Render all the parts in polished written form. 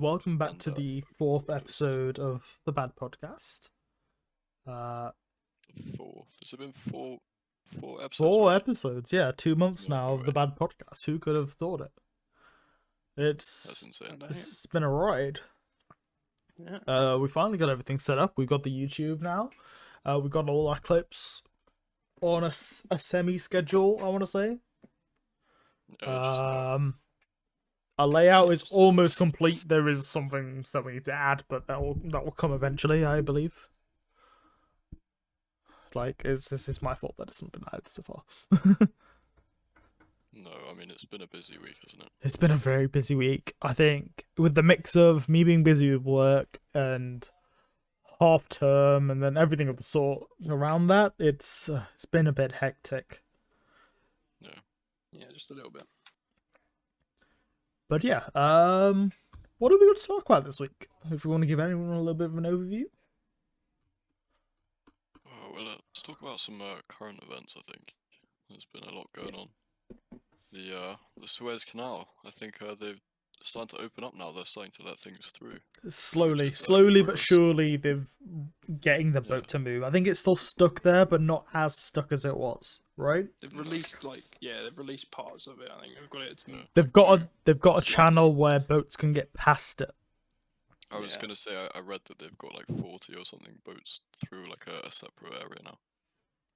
Welcome back And to the fourth episode of the Bad Podcast. fourth. Has it been four episodes? Four already? episodes, yeah, 2 months No now of the way. Bad Podcast. Who could have thought it? That's insane. It's been a ride. Yeah. We finally got everything set up. We got the YouTube now. We got all our clips on a semi-schedule, I want to say. Our layout is almost complete. There is some things that we need to add, but that will come eventually, I believe. Like, it's my fault that it's not been added so far. No, I mean it's been a busy week, hasn't it? It's been a very busy week. I think with the mix of me being busy with work and half term and then everything of the sort around that, it's been a bit hectic. Yeah, just a little bit. But yeah, what are we going to talk about this week? If you want to give anyone a little bit of an overview. Well, let's talk about some current events. I think there's been a lot going on. The Suez Canal. I think they're starting to open up now. They're starting to let things through. Slowly but surely, they're getting the boat to move. I think it's still stuck there, but not as stuck as it was, right? They've released they've released parts of it. I think they've got it to. They've got a channel where boats can get past it. I was gonna say I read that they've got like 40 or something boats through like a separate area now.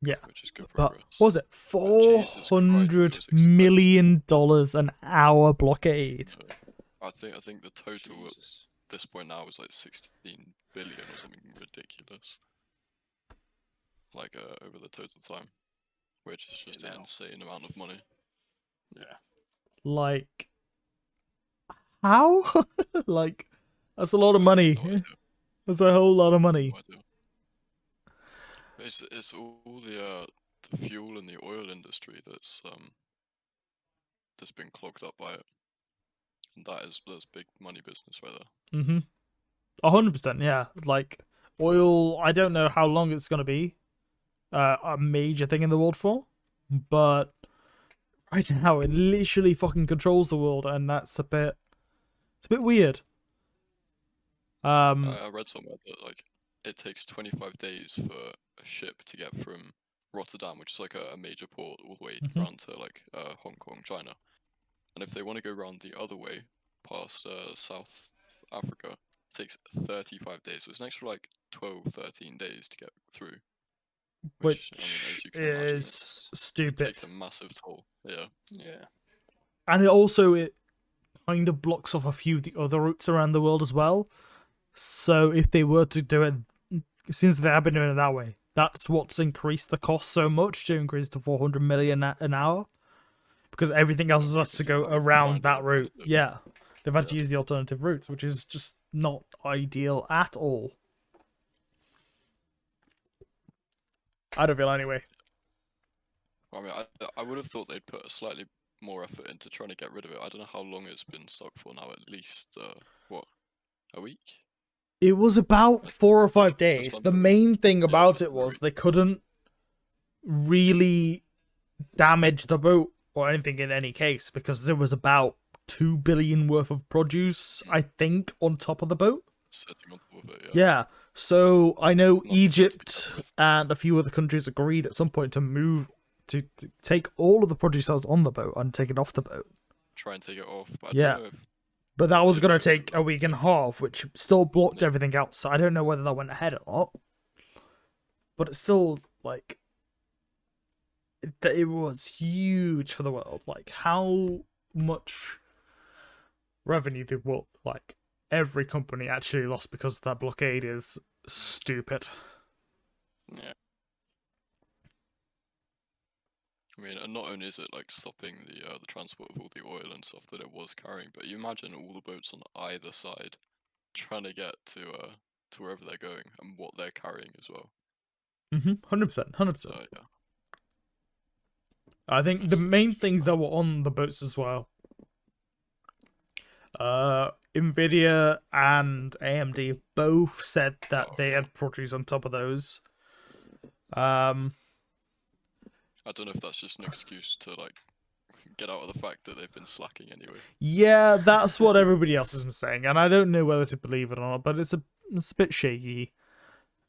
Yeah, which is good but progress. what was it $400 million an hour blockade? I think the total at this point now is like 16 billion or something ridiculous. Like over the total time, which is just an insane amount of money. Yeah. Like, how? Like, that's a lot of money. No idea. That's a whole lot of money. No idea. It's all the fuel and the oil industry that's been clogged up by it, and that's big money business right there. 100%, yeah. Like, oil, I don't know how long it's gonna be a major thing in the world for, but right now it literally fucking controls the world, and it's a bit weird. I read somewhere that like it takes 25 days for a ship to get from Rotterdam, which is like a major port, all the way around to like Hong Kong, China. And if they want to go around the other way, past South Africa, it takes 35 days. So it's an extra like 12, 13 days to get through. Which I mean, as you can imagine, is stupid. It takes a massive toll. Yeah. Yeah. And it kind of blocks off a few of the other routes around the world as well. So if they were to do it, since they have been doing it that way, that's what's increased the cost so much to increase to 400 million an hour. Because everything else has to go around that route. Yeah. They've had to use the alternative routes, which is just not ideal at all. I don't feel anyway. I mean, I would have thought they'd put a slightly more effort into trying to get rid of it. I don't know how long it's been stuck for now. At least, a week? It was about 4 or 5 days. The main thing about it was they couldn't really damage the boat or anything in any case, because there was about 2 billion worth of produce, I think, on top of the boat. Sitting on top of it, yeah. So I know Egypt and a few other countries agreed at some point to move to take all of the produce that was on the boat and take it off the boat. Try and take it off. But but that was going to take a week and a half, which still blocked everything else. So I don't know whether that went ahead or not. But it's still, like, it was huge for the world. Like, how much revenue did every company actually lost because of that blockade is stupid. Yeah. I mean, and not only is it like stopping the transport of all the oil and stuff that it was carrying, but you imagine all the boats on either side trying to get to wherever they're going and what they're carrying as well. 100%. So, yeah. I think the main things that were on the boats as well, Nvidia and AMD both said that they had produce on top of those. I don't know if that's just an excuse to like get out of the fact that they've been slacking anyway. Yeah, that's what everybody else is saying, and I don't know whether to believe it or not, but it's a bit shaky.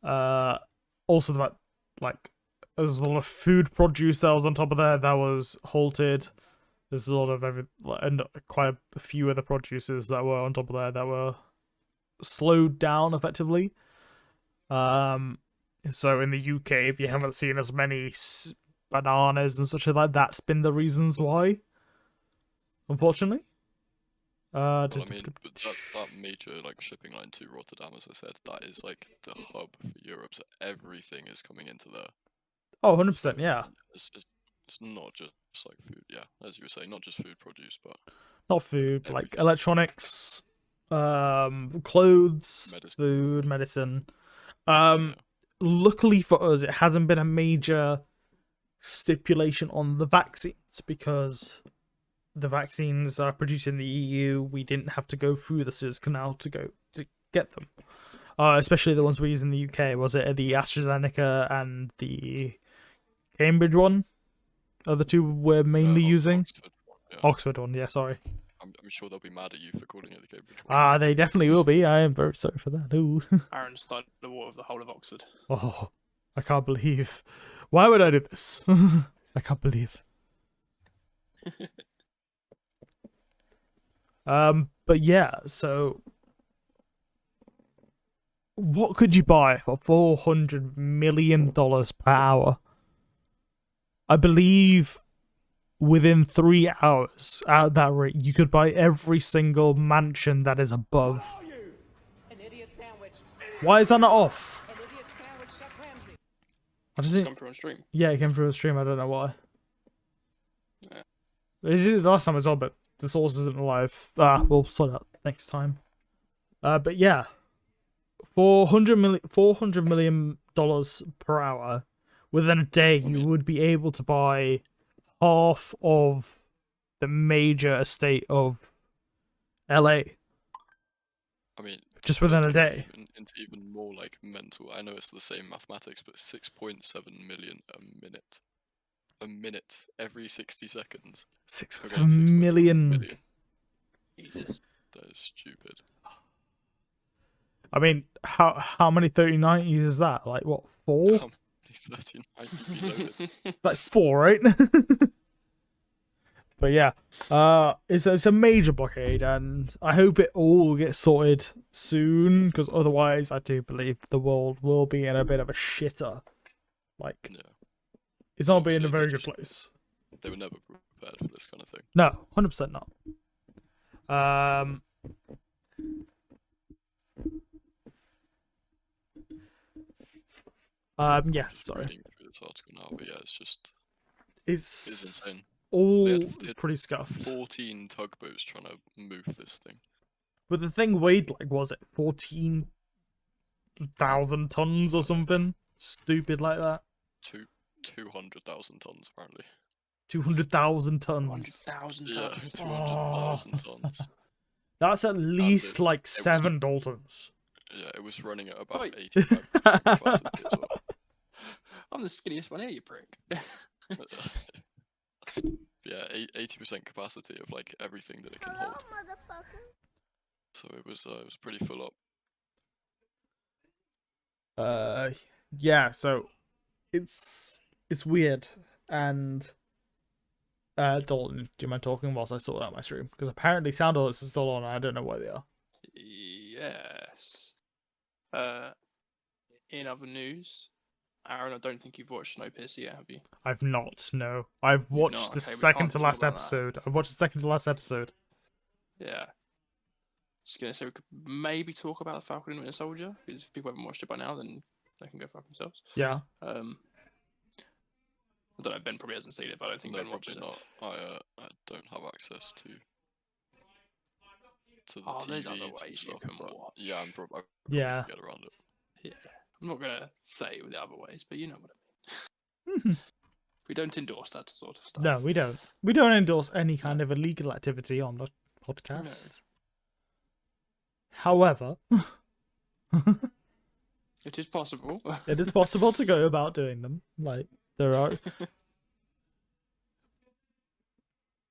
Also the fact, like, there's a lot of food produce that was on top of there that was halted. There's a lot of and quite a few other producers that were on top of there that were slowed down effectively. So in the UK, if you haven't seen as many bananas and such like that's been the reasons why. Unfortunately. Well, I mean, but that major like shipping line to Rotterdam, as I said, that is like the hub for Europe. So everything is coming into there. Oh, 100%, yeah. It's not just like food, yeah, as you were saying, not just food produce, but not food, everything. Like electronics, clothes, food, medicine. Luckily for us, it hasn't been a major stipulation on the vaccines because the vaccines are produced in the EU. We didn't have to go through the Suez Canal to get them. Especially the ones we use in the UK. Was it the AstraZeneca and the Cambridge one? Are the two we're mainly using? Oxford one, yeah, sorry. I'm sure they'll be mad at you for calling it the Cambridge one. They definitely will be. I am very sorry for that. Ooh. Aaron started the war of the whole of Oxford. Oh, I can't believe. Why would I do this? I can't believe. But yeah, so what could you buy for $400 million per hour? I believe within 3 hours at that rate, you could buy every single mansion that is above. An idiot sandwich. Why is that not off? An idiot sandwich, Chef Ramsay. What does It's it? come through on stream. Yeah, it came through the stream. I don't know why. Yeah. It did the last time as well, but the source isn't live. We'll sort that next time. But yeah, $400 million per hour. Within a day, you would be able to buy half of the major estate of LA. I mean, just within a day. Into even more like mental. I know it's the same mathematics, but 6.7 million a minute. A minute every 60 seconds. 6.7 million. Jesus. That is stupid. I mean, how many 3090s is that? Like what, 4? How many 39 Like 4, right? But yeah, it's a major blockade, and I hope it all gets sorted soon, because otherwise, I do believe the world will be in a bit of a shitter. Like, Yeah. It's not being Obviously, a very they good just- place. They were never prepared for this kind of thing. No, 100% not. Yeah, sorry. Reading through this article now, but yeah, it's It's insane. all They had pretty scuffed. 14 tugboats trying to move this thing. But the thing weighed, like, was it 14,000 tons or something? Stupid like that. 200,000 tons apparently. 200,000 tons. 100,000 Yeah, tons. 200,000 tons. That's at least it's- like it was- 7 Daltons. Yeah, it was running at about Oi. 85% capacity as well. I'm the skinniest one here, you prick. Yeah, 80% capacity of like everything that it can hold. So it was pretty full up. Yeah, so it's weird. And Dalton, do you mind talking whilst I sort out my stream? Because apparently sound alerts are still on, and I don't know why they are. Yes. In other news, Aaron, I don't think you've watched Snowpiercer yet, have you? I've not, no. I've watched not? the Okay, we second can't to talk last about that. episode. I've watched the second to last episode. Yeah. Just gonna say we could maybe talk about the Falcon and Winter Soldier, because if people haven't watched it by now, then they can go fuck themselves. Yeah. I don't know, Ben probably hasn't seen it, but I don't think No, Ben watches probably it. not. I don't have access to the Oh, there's TVs other and ways you stuff, can but watch. yeah, I probably Yeah. can get around it. Yeah. I'm not gonna say with the other ways, but you know what I mean. We don't endorse that sort of stuff. No, we don't. We don't endorse any kind of illegal activity on the podcast. However, It is possible. it is possible to go about doing them. Like, there are...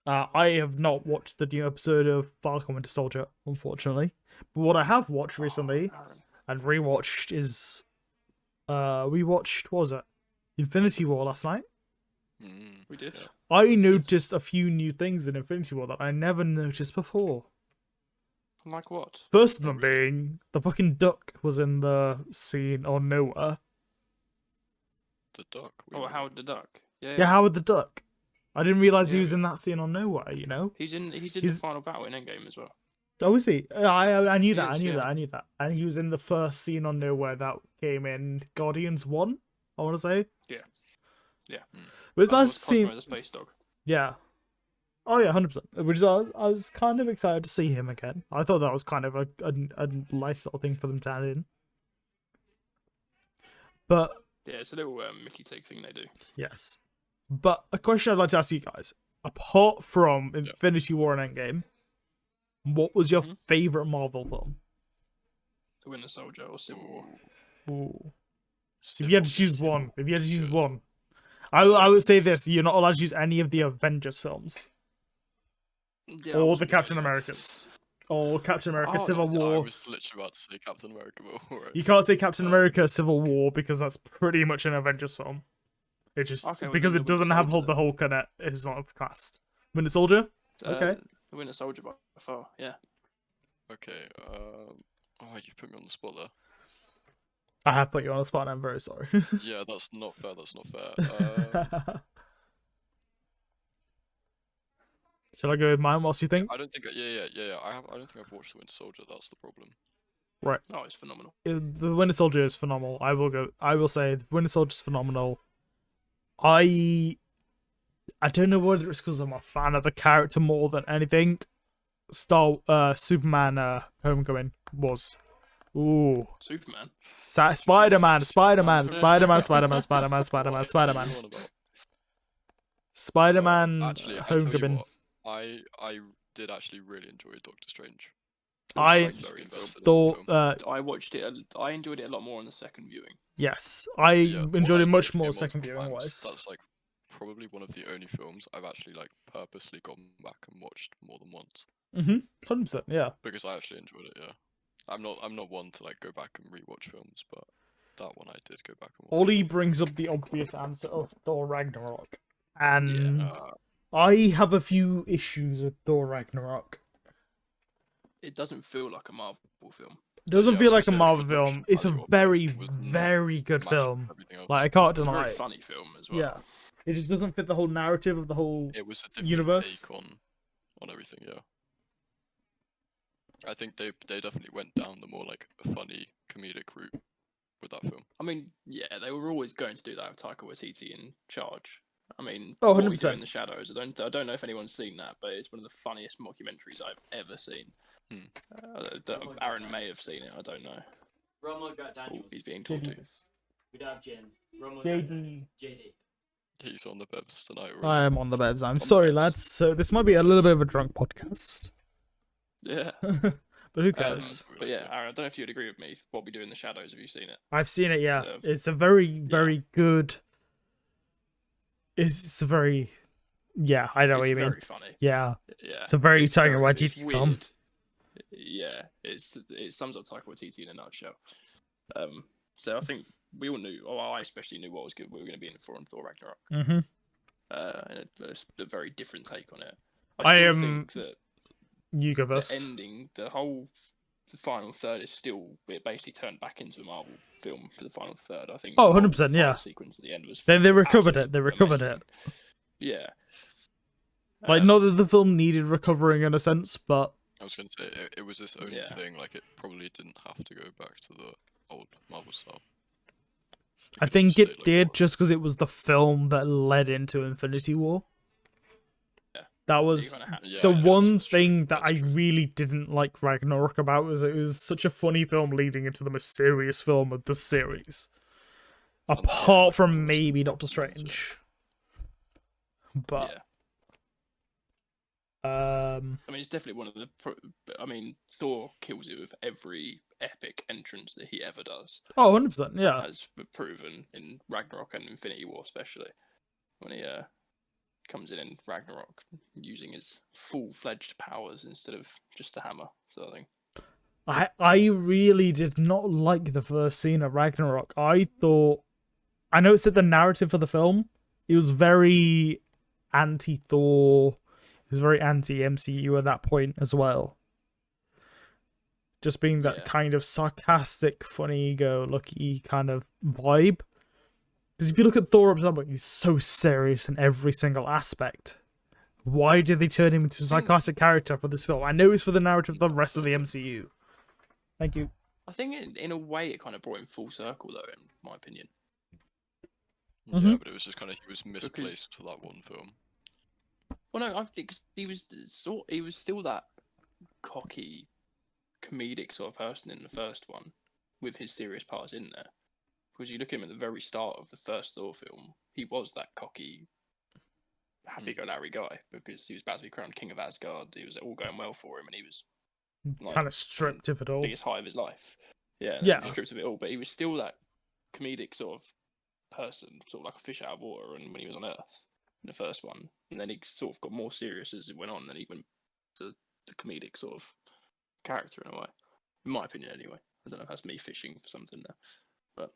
I have not watched the new episode of Falcon Winter Soldier, unfortunately. But what I have watched recently Aaron. and rewatched is we watched, what was it? Infinity War last night. We did. Yeah. I noticed a few new things in Infinity War that I never noticed before. Like what? First of them being the fucking duck was in the scene on Nowhere. The duck. Oh, Howard the Duck. Yeah. Yeah, Howard the Duck. I didn't realize he Yeah. was in that scene on Nowhere. You know. He's in the He's- final battle in Endgame as well. Oh, is he? I knew He that. I is, knew yeah. that. I knew that. And he was in the first scene on Nowhere that came in Guardians 1. I want to say. Yeah. Yeah. But it's nice to see. The space dog. Yeah. Oh yeah, 100%. Which is, I was kind of excited to see him again. I thought that was kind of a nice little thing for them to add in. But Yeah, it's a little Mickey take thing they do. yes. But a question I'd like to ask you guys: apart from Infinity War and Endgame, what was your favorite Marvel film? The Winter Soldier or Civil War. Ooh. If you had to choose one, I would say this: you're not allowed to use any of the Avengers films, Yeah, I or was the gonna- Captain Americas, or Captain America: Oh, Civil I War. was literally about to say Captain America, but alright. You can't say Captain America: Civil War because that's pretty much an Avengers film. It just Okay, well, because then it the Winter doesn't have Soldier the Hulk in it. It's not classed. Winter Soldier. Okay. The Winter Soldier by far. Yeah. Okay. Oh, you've put me on the spot there. I have put you on the spot. And I'm very sorry. Yeah, that's not fair. That's not fair. Shall I go with mine? Whilst you think? I don't think. Yeah. I don't think I've watched the Winter Soldier. That's the problem. Right. Oh, it's phenomenal. The Winter Soldier is phenomenal. I will say the Winter Soldier is phenomenal. I don't know whether it's because I'm a fan of the character more than anything. Superman Homecoming was. Ooh. Superman. Spider-Man. What Spider-Man. are you on about? Spider-Man Actually, I tell you Homecoming. what, I did actually really enjoy Doctor Strange. I was, like, very invested in the thought, film. I watched it. I enjoyed it a lot more on the second viewing. yes, I Yeah, enjoyed it I much watched more multiple second viewing times. wise. That's like probably one of the only films I've actually like purposely gone back and watched more than once 100%, yeah. because I actually enjoyed it. Yeah, I'm not one to like go back and rewatch films, but that one I did go back and watch. Ollie brings up the obvious answer of Thor Ragnarok, and Yeah, I have a few issues with Thor Ragnarok. It doesn't feel like a Marvel film. It doesn't Yeah, feel I like was a gonna say, Marvel the film. It's a production very, value was not very good matching film. everything else. Like I can't It's a deny very it. funny film as well. Yeah, it just doesn't fit the whole narrative of the whole It was a different universe. take on everything. Yeah, I think they definitely went down the more like funny comedic route with that film. I mean, yeah, they were always going to do that with Taika Waititi in charge. I mean, Oh, What We Do 100%. in the Shadows. I don't know if anyone's seen that, but it's one of the funniest mockumentaries I've ever seen. Aaron may have seen it. I don't know. Romo got Daniels. He's being talked to. We don't have Jin. Romo JD. JD. He's on the bevs tonight. I am on the bevs. I'm the sorry, bevs. lads. So this might be a little bit of a drunk podcast, Yeah. but who cares? But yeah, Aaron, I don't know if you'd agree with me. What We Do in the Shadows. Have you seen it? I've seen it. Yeah, Yeah. it's a very, very good. It's a very, yeah. I know It's what you mean. very funny. Yeah, Yeah. it's a very It's Taika very- it's Waititi film. weird. Yeah, it sums up Taika Waititi in a nutshell. So I think we all knew, or I especially knew what was good. We were going to be in for on Thor Ragnarok. Mm-hmm. And it's a very different take on it. I still am- think that You go the first. ending, the final third is still, it basically turned back into a Marvel film for the final third. I think. Oh, the whole 100%, final yeah. Sequence at the end was. They recovered it. absolutely They recovered amazing. it. Yeah. Like, not that the film needed recovering in a sense, but I was going to say it was this only Yeah. thing. Like it probably didn't have to go back to the old Marvel style. I could've think just stayed it like did it just because it was the film that led into Infinity War. Yeah. That So you was kinda had to- Yeah, the yeah, one that's true, thing that that's I true. really didn't like Ragnarok about was it was such a funny film leading into the most serious film of the series. And Apart from Ragnarok was maybe the Doctor one, wasn't it? Strange. But Yeah. yeah. I mean, it's definitely one of the. I mean, Thor kills it with every epic entrance that he ever does, Oh, 100%, yeah. as proven in Ragnarok and Infinity War, especially when he comes in Ragnarok using his full-fledged powers instead of just a hammer, sort of thing. I really did not like the first scene of Ragnarok. I know it said the narrative for the film. It was very anti-Thor. It was very anti-MCU at that point as well. Just being that kind of sarcastic, funny-go-lucky kind of vibe. Because if you look at Thor up to that point, he's so serious in every single aspect. Why did they turn him into a sarcastic character for this film? I know it's for the narrative of the rest of the MCU. Thank you. I think in a way it kind of brought him full circle, though, in my opinion. Yeah, but it was just kind of he was misplaced for that one film. Well, no, I think 'cause he was still that cocky, comedic sort of person in the first one, with his serious parts in there. Because you look at him at the very start of the first Thor film, he was that cocky, happy-go-lucky guy because he was about to be crowned King of Asgard. It was all going well for him, and he was like, Kind of stripped of it all. biggest high of his life. Yeah, Yeah. stripped of it all, but he was still that comedic sort of person, sort of like a fish out of water. And when he was on Earth in the first one, and then he sort of got more serious as it went on, and then he went to the comedic sort of character in a way, in my opinion, anyway. I don't know if that's me fishing for something there, but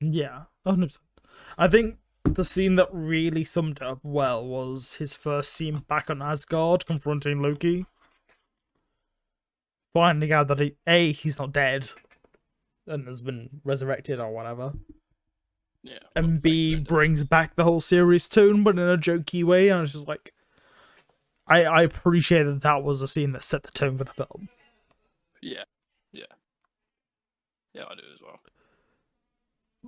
Yeah, 100%. I think the scene that really summed it up well was his first scene back on Asgard confronting Loki. Finding out that he's not dead and has been resurrected or whatever. yeah. And B, brings back the whole serious tone, but in a jokey way. And I was just like, I appreciate that was a scene that set the tone for the film. Yeah, I do as well.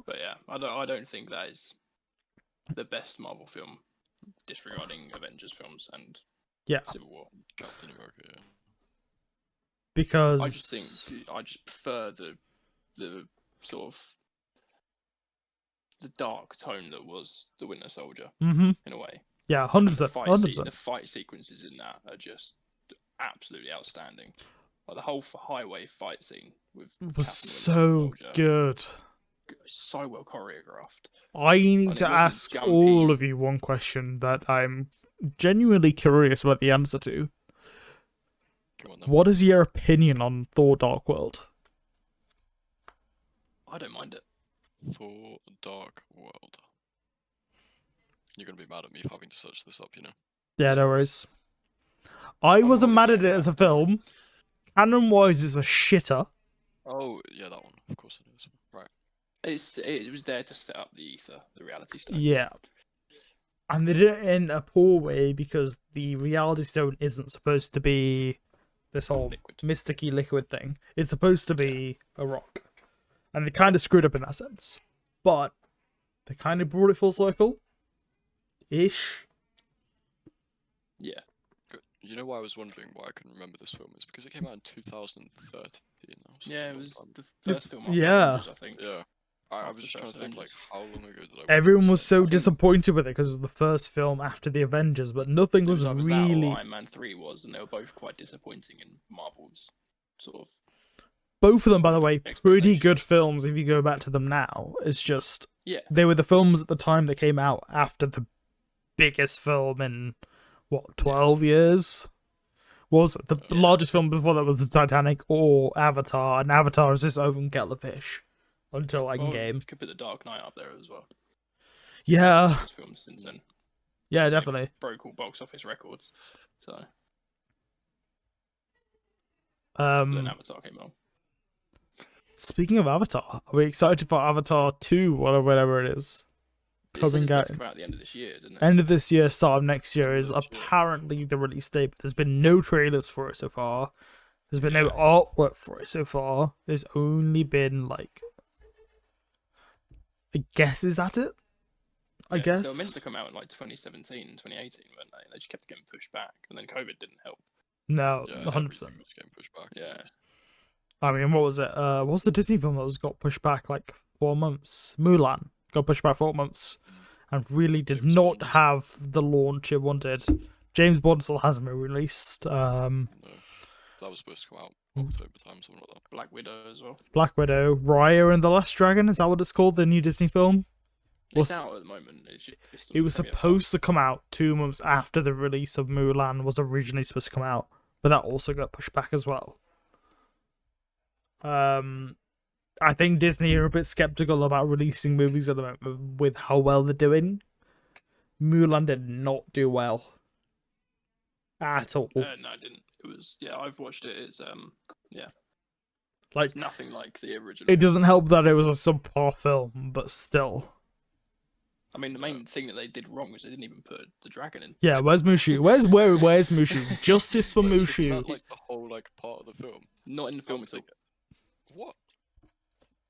But yeah, I don't think that is the best Marvel film, disregarding Avengers films and Civil War. Captain America, yeah. Because I just prefer the sort of the dark tone that was the Winter Soldier in a way. Yeah, And 100%. the fight sequences in that are just absolutely outstanding. Like the whole highway fight scene with It was Captain so Winter Soldier, good. so well choreographed. I need And to it wasn't ask jumpy. all of you one question that I'm genuinely curious about the answer to. Come on then. What is your opinion on Thor Dark World? I don't mind it. Thor Dark World. You're gonna be mad at me for having to search this up, you know. Yeah, no worries. I I'm wasn't probably mad at it mad as a at that. film. Canon-wise, it's a shitter. Oh, yeah, that one. Of course it is. Right. It was there to set up the ether, the reality stone. Yeah. And they did it in a poor way because the reality stone isn't supposed to be this whole Liquid. mysticky liquid thing. It's supposed to be a rock. And they kind of screwed up in that sense. But they kind of brought it full circle. Ish. Yeah. Good. You know why I was wondering why I couldn't remember this film is because it came out in 2013. Now, so Yeah, it's a it long was time. the It's- first film after yeah. Avengers, I think. Yeah. I After was the just trying to first think, like, Avengers. how long ago did I watch Everyone this was film? so disappointed with it because it was the first film after the Avengers, but nothing It was was either that really. or Iron Man 3 was, and they were both quite disappointing in Marvel's sort of. Both of them, by the way, pretty Expectations. good films if you go back to them now. It's just. Yeah. They were the films at the time that came out after the biggest film in, 12 years? What was it? The largest film before that was the Titanic or Avatar, and Avatar is this open kettle of fish until Well, Endgame. you could put The Dark Knight up there as well. Yeah, Those films since then yeah, definitely. broke all box office records. So Um, then Avatar came along. Speaking of Avatar, are we excited for Avatar 2 or whatever it is? It says Coming it's meant out to come out at the end of this year, didn't it? end of this year, start of next year End is of this year. apparently the release date. But there's been no trailers for it so far. There's been no artwork for it so far. There's only been like guesses at it. I Yeah, guess. they were meant to come out in like 2017 and 2018, weren't they? They just kept getting pushed back, and then COVID didn't help. No, Yeah, 100%. everything was getting pushed back. Yeah. I mean, what was it? What was the Disney film that was got pushed back like 4 months? Mulan got pushed back 4 months, and really did James not Bond. have the launch it wanted. James Bond still hasn't been released. No. That was supposed to come out Mm. October time, something like that. Black Widow as well. Black Widow, Raya and the Last Dragon. Is that what it's called? The new Disney film. Was It's out at the moment. It's it was supposed to come out 2 months after the release of Mulan was originally supposed to come out, but that also got pushed back as well. I think Disney are a bit skeptical about releasing movies at the moment with how well they're doing. Mulan did not do well at all. No, I didn't. It was I've watched it. It's Like, it's nothing like the original. it doesn't help that it was a subpar film, but still. I mean, the main thing that they did wrong was they didn't even put the dragon in. Yeah, where's Mushu? Where's Mushu? Justice for Isn't Mushu. that like the whole like part of the film? Not in the film at all. What?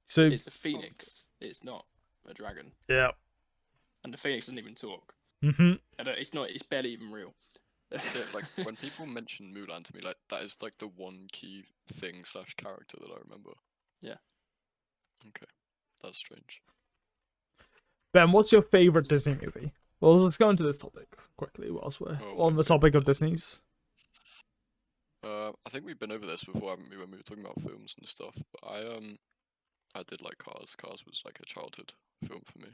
So It's a phoenix. It's not a dragon. yeah. And the phoenix doesn't even talk. Mhm. It's not. It's barely even real. Yeah, like when people mention Mulan to me, like that is like the one key thing / character that I remember. Yeah. Okay, that's strange. Ben, what's your favorite Disney movie? Well, let's go into this topic quickly whilst we're Oh, on my the topic of favourite Disney's. I think we've been over this before, haven't we, when we were talking about films and stuff? But I did like Cars. Cars was like a childhood film for me.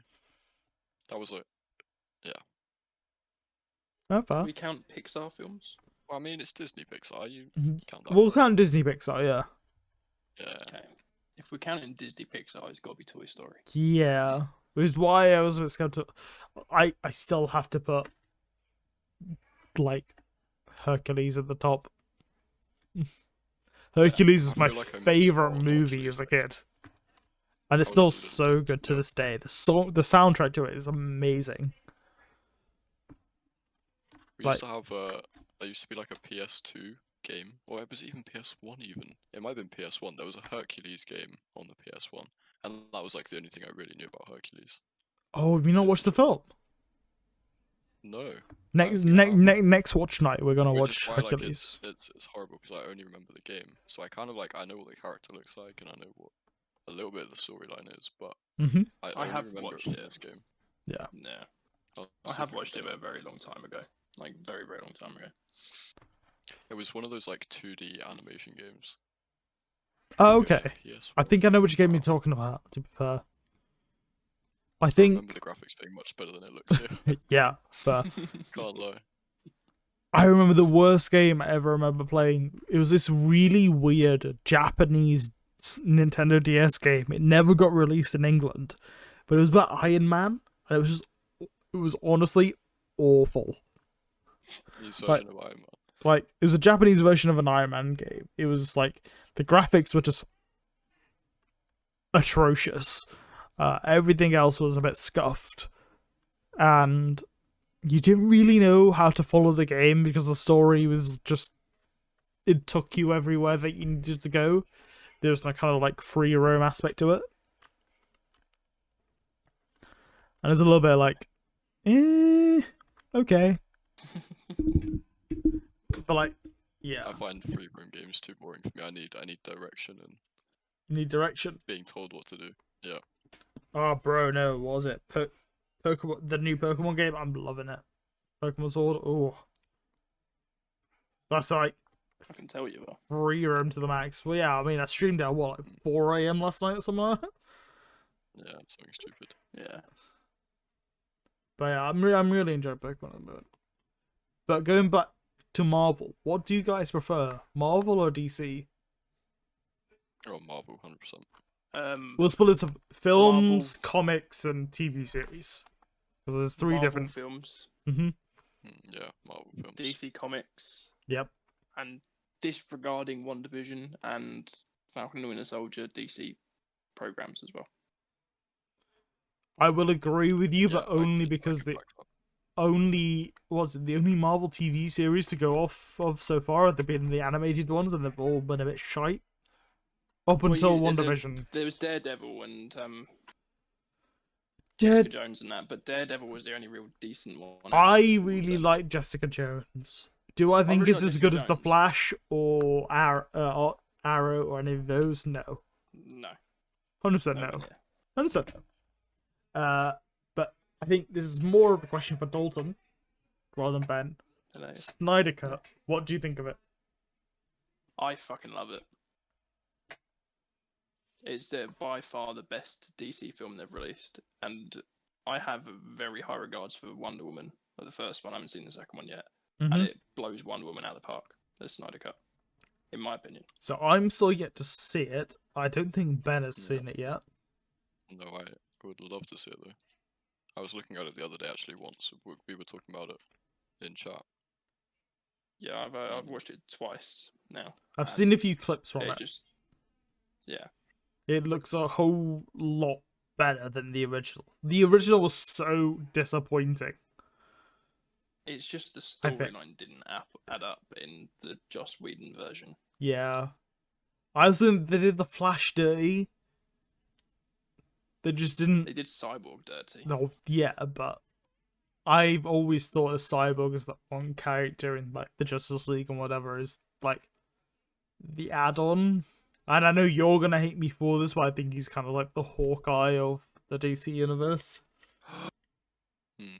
That was like, Oh, fair. We count Pixar films. well, I mean, it's Disney Pixar. You Mhm. count that? We'll count Disney Pixar, yeah. Yeah. Okay. If we're counting Disney Pixar, it's got to be Toy Story. Yeah. Which is why I was a bit skeptical. I still have to put, like, Hercules at the top. Hercules is I my feel like I missed favorite out on movie Hercules, as a like, kid. And it's I still was a little so bit, good to yeah. this day. The soundtrack to it is amazing. We Like- used to have there used to be like a PS2 game, or it was even PS1 even. It might have been PS1. There was a Hercules game on the PS1, and that was like the only thing I really knew about Hercules. Oh, have you not watched the film? No. Next, think I have. next watch night, we're gonna Which watch is why, like, Hercules. it's horrible because I only remember the game, so I kind of like I know what the character looks like and I know what a little bit of the storyline is, but Hmm. I I only have remember watched from it. this game. Yeah. Yeah. I'll I see have if I watched can it get a very long time ago. Like, very, very long time ago. It was one of those like 2D animation games. Oh, Maybe it was, okay. like, PS1. I think I know which game you're Oh, talking about, to be fair. I I think, remember the graphics being much better than it looks here. yeah, fair. Can't lie. I remember the worst game I ever remember playing. It was this really weird Japanese Nintendo DS game. It never got released in England, but it was about Iron Man, and it was honestly awful. His Like- version of Iron Man. Like, it was a Japanese version of an Iron Man game. It was like the graphics were just atrocious. Everything else was a bit scuffed, and you didn't really know how to follow the game because the story was just, it took you everywhere that you needed to go. There was a kind of like free roam aspect to it, and it's a little bit like, okay, but like, yeah, I find free roam games too boring for me. I need direction and you need direction. being told what to do. Yeah. Oh, bro, no, what was it? Pokemon, the new Pokemon game. I'm loving it. Pokemon Sword. Oh, that's like I can tell you. free roam to the max. Well, yeah, I mean, I streamed at what, like 4 a.m. last night or something like that? Yeah, it's something stupid. Yeah. But yeah, I'm really enjoying Pokemon at the moment. But going back to Marvel, what do you guys prefer, Marvel or DC? Oh, Marvel, 100%. We'll split it into films, comics, and TV series. Because there's three Marvel different. films, Yeah, Marvel films. DC Comics, Yep. and disregarding WandaVision and Falcon and the Winter Soldier DC programs as well. I will agree with you, but I only can because the back that. only Marvel TV series to go off of so far have been the animated ones, and they've all been a bit shite. Up Well, until yeah, WandaVision. There was Daredevil and Dare- Jessica Jones and that, but Daredevil was the only real decent one. I really like Jessica Jones. Do I think really it's like as Jessica good as The Jones. Flash or Arrow or any of those? No. No. 100% nowhere no. near. 100% no. But I think this is more of a question for Dalton rather than Ben. Hello. Snyder Cut. What do you think of it? I fucking love it. It's by far the best DC film they've released, and I have very high regards for Wonder Woman, like the first one. I haven't seen the second one yet, Mhm. and it blows Wonder Woman out of the park. The Snyder Cut, in my opinion. So I'm still yet to see it. I don't think Ben has Yeah. seen it yet. No, I would love to see it though. I was looking at it the other day actually once. We were talking about it in chat. Yeah, I've watched it twice now. I've seen a and few clips from it it. just, yeah, It looks a whole lot better than the original. The original was so disappointing. it's just the I think- storyline didn't add up in the Joss Whedon version. Yeah. I also think they did the Flash dirty. They just didn't. They did Cyborg dirty. No, yeah, but I've always thought of Cyborg as the one character in like the Justice League and whatever is like the add-on. And I know you're gonna hate me for this, but I think he's kind of like the Hawkeye of the DC universe. Hmm.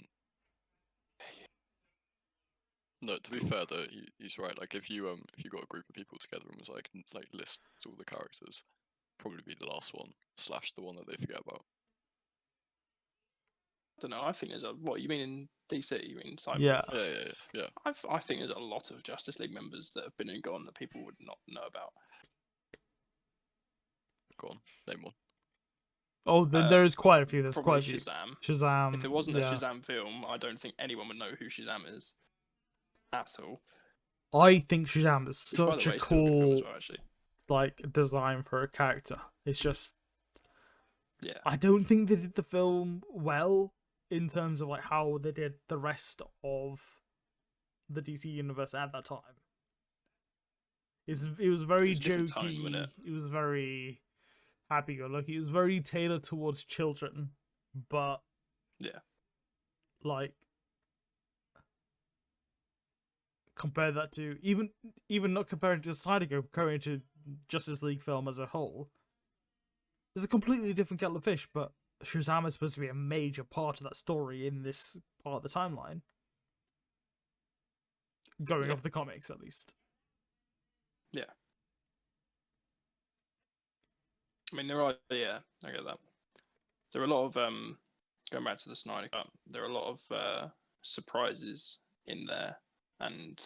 No, to be fair though, he's right. Like if you got a group of people together and was like list all the characters, probably be the last one / the one that they forget about. I don't know. I think there's a what you mean in DC? You mean Cyborg? Yeah. Yeah. I think there's a lot of Justice League members that have been and gone that people would not know about. Go on, name one. Oh, there is quite a few. There's Probably quite a few. Shazam. Shazam. If it wasn't yeah. a Shazam film, I don't think anyone would know who Shazam is at all. I think Shazam is Which, by the such way, a is still a good film as cool well, actually. like design for a character. It's just Yeah. I don't think they did the film well in terms of like how they did the rest of the DC universe at that time. It was very It was a different time, jokey. wasn't it? It was very happy-go-lucky. It was very tailored towards children, but Yeah. like compare that to even not comparing to Snyder, comparing to Justice League film as a whole. It's a completely different kettle of fish, but Shazam is supposed to be a major part of that story in this part of the timeline. Going Yeah. off the comics, at least. Yeah. I mean, there are, yeah, I get that. There are a lot of, going back to the Snyder Cut, there are a lot of surprises in there and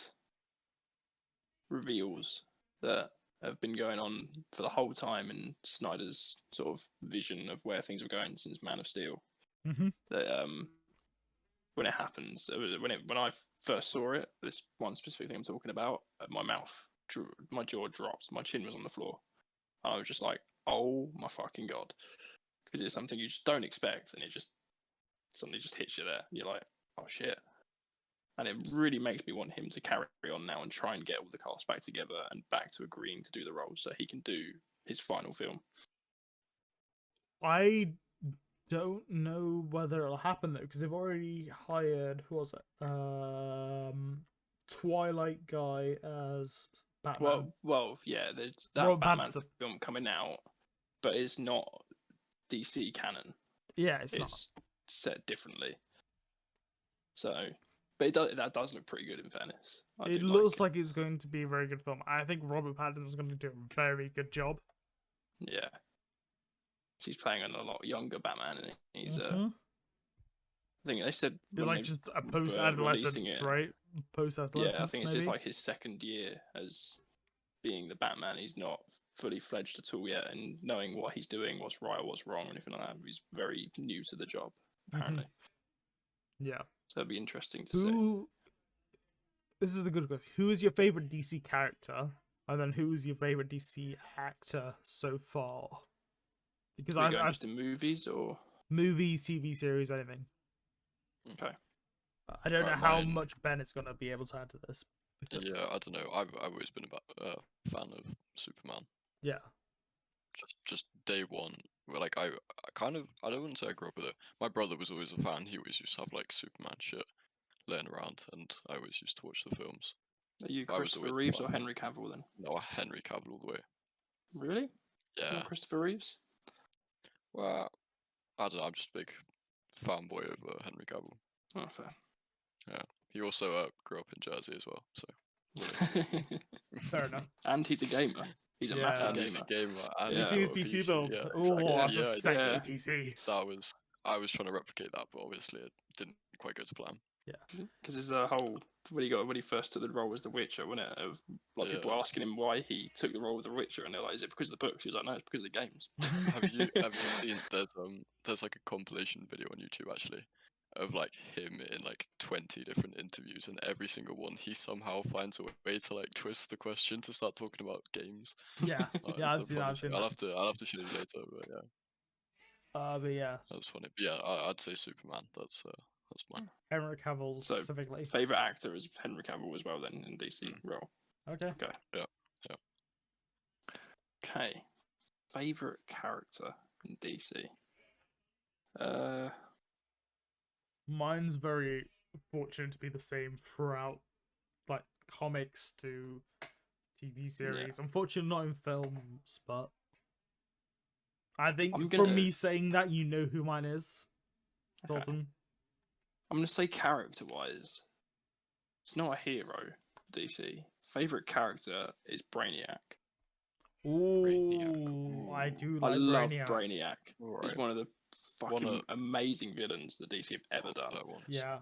reveals that have been going on for the whole time in Snyder's sort of vision of where things were going since Man of Steel. Mm-hmm. That when it happens, when I first saw it, this one specific thing I'm talking about, my jaw dropped, my chin was on the floor. I was just like, oh my fucking god, because it's something you just don't expect, and it just suddenly just hits you there. You're like, oh shit. And it really makes me want him to carry on now and try and get all the cast back together and back to agreeing to do the role so he can do his final film. I don't know whether it'll happen though, because they've already hired who was it? Twilight guy as Batman. Well, yeah, there's that Robert Batman Pattinson. film coming out, but it's not DC canon. Yeah, it's not. It's set differently. So, but that does look pretty good in fairness. It looks like it's going to be a very good film. I think Robert Pattinson is going to do a very good job. Yeah. He's playing a lot younger Batman, and he's Mhm. I think they said He's when like they just a releasing post-adolescence, it. right? Post-adolescence, Yeah, I think it's maybe? just like his second year as being the Batman. He's not fully fledged at all yet, and knowing what he's doing, what's right, what's wrong, anything like that. He's very new to the job, apparently. Yeah. So it'd be interesting to see. Who? This is the good question. Who is your favorite DC character, and then who is your favorite DC actor so far? Because Are we going I've just in movies or movie, TV series, anything. okay? I don't know Right, how mine- much Ben is gonna be able to add to this. because- Yeah, I don't know. I've always been a fan of Superman. Yeah. Just day one. Where, like I don't want to say I grew up with it. My brother was always a fan. He always used to have like Superman shit laying around, and I always used to watch the films. Are you I was Christopher always a Reeves or fan. Henry Cavill then? No, Henry Cavill all the way. Really? Yeah. Not Christopher Reeves? Well, I don't know. I'm just a big fanboy of Henry Cavill. Oh, fair. He also grew up in Jersey as well, so Fair enough. And he's a gamer. He's a Yeah. massive and he's gamer. a gamer. And Yeah. You see his got a PC build? Yeah, Oh, exactly. that's a Yeah, sexy yeah. PC. that was I was trying to replicate that, but obviously it didn't quite go to plan. Because there's a whole when he first took the role as the Witcher, wasn't it? Of like people Yeah. asking him why he took the role of the Witcher, and they're like, "Is it because of the books?" He was like, "No, it's because of the games." Have you seen there's like a compilation video on YouTube actually of like him in like 20 different interviews, and every single one he somehow finds a way to like twist the question to start talking about games. Yeah, yeah, I've It's the seen funniest thing. that. I'll have to show you later, but yeah, But yeah, that's funny. But yeah, I'd say Superman. That's mine. Henry Cavill So, specifically. favorite actor is Henry Cavill as well, then in DC role. Okay. Okay. Yeah. Okay. Favorite character in DC. Mine's very fortunate to be the same throughout, like comics to TV series. Unfortunately, not in films, but I think from me saying that, you know who mine is. Okay. Dalton. I'm gonna say character-wise, it's not a hero. DC favorite character is Brainiac. Ooh, I do I like love Brainiac. Brainiac. Right. He's one of the fucking Wanna- amazing villains that DC have ever done. That one. Yeah,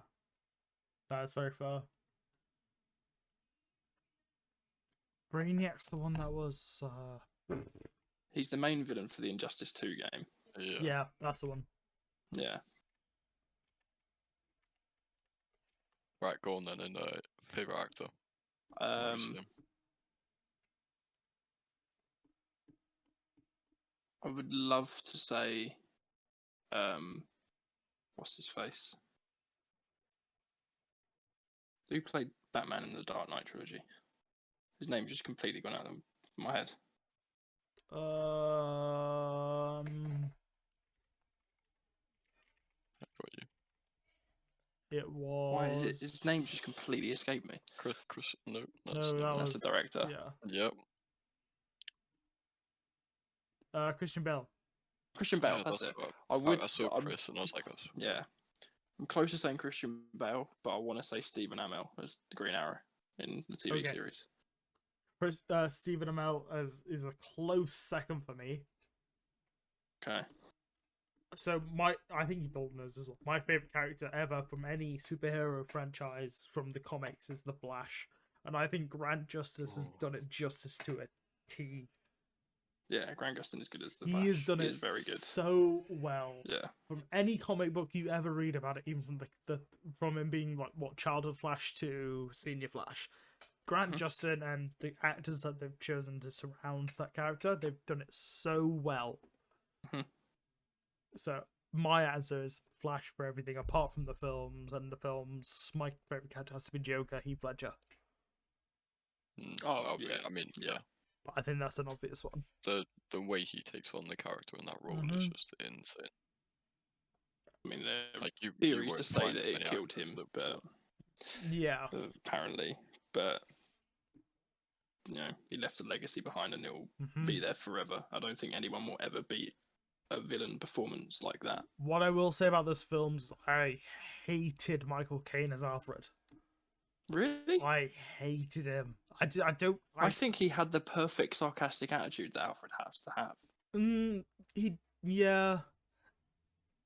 that's very fair. Brainiac's the one that was. He's the main villain for the Injustice 2 game. Yeah, that's the one. Yeah. Right, go on then. And favorite actor. Where you see him. I would love to say, what's his face? Who played Batman in the Dark Knight trilogy? His name's just completely gone out of my head. Got you. It was. Why is it? His name's just completely escaped me. Chris. No, No, that's that That's was the director. Yeah. Yep. Christian Bale. Christian Bale. Yeah, that's it. what I saw Chris and I was like, oh, Yeah. I'm close to saying Christian Bale, but I want to say Stephen Amell as the Green Arrow in the TV Okay. series. Stephen Amell is a close second for me. Okay. So I think Dalton knows as well. My favorite character ever from any superhero franchise from the comics is the Flash, and I think Grant Justice has done it justice to a T. Yeah, Grant Gustin is good as the He Flash. has done He it is very good. so well. Yeah. From any comic book you ever read about it, even from from him being like childhood Flash to senior Flash, Grant Justin and the actors that they've chosen to surround that character, they've done it so well. So my answer is Flash for everything apart from the films. And the films, my favorite character has to be Joker, Heath Ledger. Oh, yeah. I mean, yeah. But I think that's an obvious one. The way he takes on the character in that role is just insane. I mean, there are Like theories won't to say find that it many killed him, actors that- but Yeah. apparently, but you know, he left a legacy behind, and it'll be there forever. I don't think anyone will ever beat a villain performance like that. What I will say about this film is I hated Michael Caine as Alfred. Really? I hated him. I think he had the perfect sarcastic attitude that Alfred has to have. Yeah.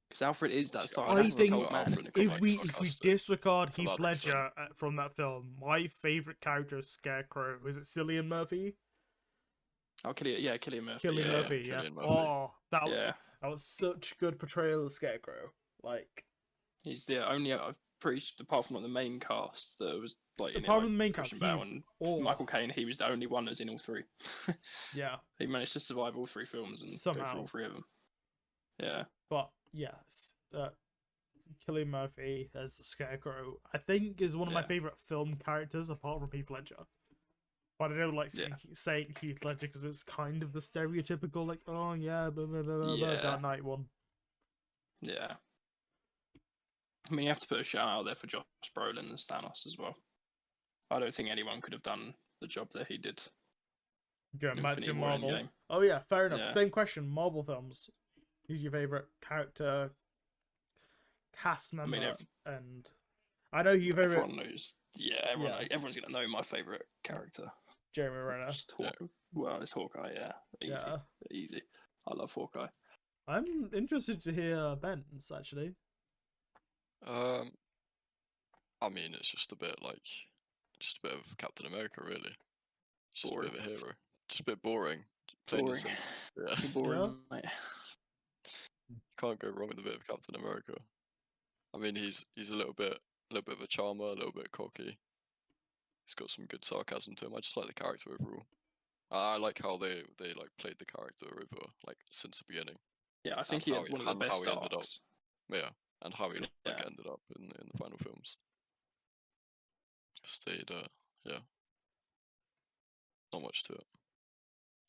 Because Alfred is that I sarcastic think old man in the if comics. we disregard to Heath that Ledger from that film, my favorite character is Scarecrow. Is it Cillian Murphy? Oh, Cillian Murphy. Cillian Murphy, yeah. Cillian Murphy. Oh, that was such good portrayal of Scarecrow. Like, he's the only I've preached apart from like the main cast that was like in apart it, from the main Christian cast, Bale and Michael Caine. He was the only one that's in all three. Yeah, he managed to survive all three films and go somehow through all three of them. Yeah, but yes, Cillian Murphy as Scarecrow, I think, is one of my favorite film characters apart from Heath Ledger. But I don't like saying Heath Ledger because it's kind of the stereotypical, like, oh yeah, blah, blah, blah, blah, Dark Knight one. Yeah. I mean, you have to put a shout out there for Josh Brolin as Thanos as well. I don't think anyone could have done the job that he did. Going back to Infinity War Marvel. Endgame. Oh yeah, fair enough. Yeah. Same question. Marvel films. Who's your favorite character, cast member, and I know your favorite. Everyone knows. Yeah, everyone's gonna know my favorite character. Jeremy Renner. Well, it's Hawkeye. Yeah, easy, easy. I love Hawkeye. I'm interested to hear Ben's actually. Um, I mean, it's just a bit of Captain America, really. Just a bit of a hero. Just a bit boring. Plain and Boring. simple. Yeah, You're boring, mate. can't go wrong with a bit of Captain America. I mean, he's a little bit of a charmer, a little bit cocky. He's got some good sarcasm to him. I just like the character overall. I like how they like played the character over like since the beginning. Yeah, I think And he how had one of the and how best he ended up. arcs. Yeah, and how he like Yeah. ended up in the final films. Stayed, yeah. Not much to it.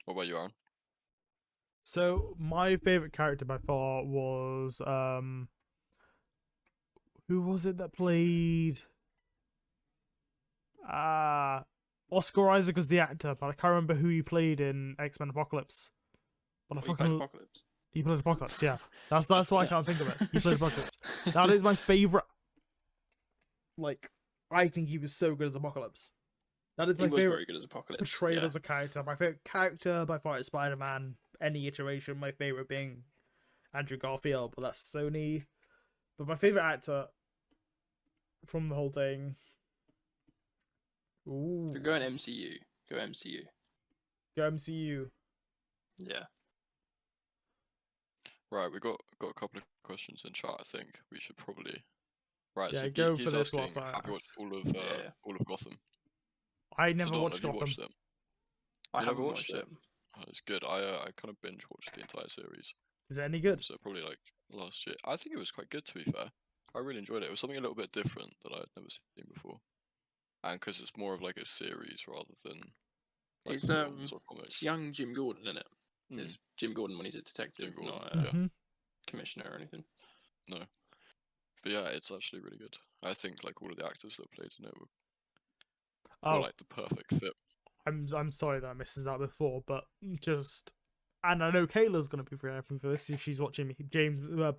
What about you, Aaron? So my favorite character by far was who was it that played Oscar Isaac was the actor, but I can't remember who he played in X-Men Apocalypse. But I Well, he played fucking Apocalypse. he played Apocalypse, yeah. That's why I Yeah. can't think of it. He played Apocalypse. That is my favorite. Like, I think he was so good as Apocalypse. That is He my was favorite very good as Apocalypse. portrayed Yeah. as a character. My favorite character by far is Spider-Man. Any iteration. My favorite being Andrew Garfield, but that's Sony. But my favorite actor from the whole thing. Ooh, If you're going MCU, go MCU. go MCU. Yeah. Right, we got a couple of questions in chat. I think we should probably. Right, Yeah, so go he's for this asking, whilst I have you ask. watched Yeah. all of Gotham? I So never Don, watched have you Gotham. watched them? I You never haven't watched watched it. Oh, it's good. I kind of binge watched the entire series. Is it any good? So probably like last year. I think it was quite good, to be fair. I really enjoyed it. It was something a little bit different that I'd never seen before, and because it's more of like a series rather than like It's films or it's comics. young Jim Gordon, isn't it? Mm, It's Jim Gordon when he's a detective, Jim Gordon, not a yeah. Mhm. commissioner or anything. No, but yeah, it's actually really good. I think like all of the actors that played in it were Oh, like the perfect fit. I'm sorry that I missed that before, but just and I know Kayla's gonna be reacting for this if she's watching me.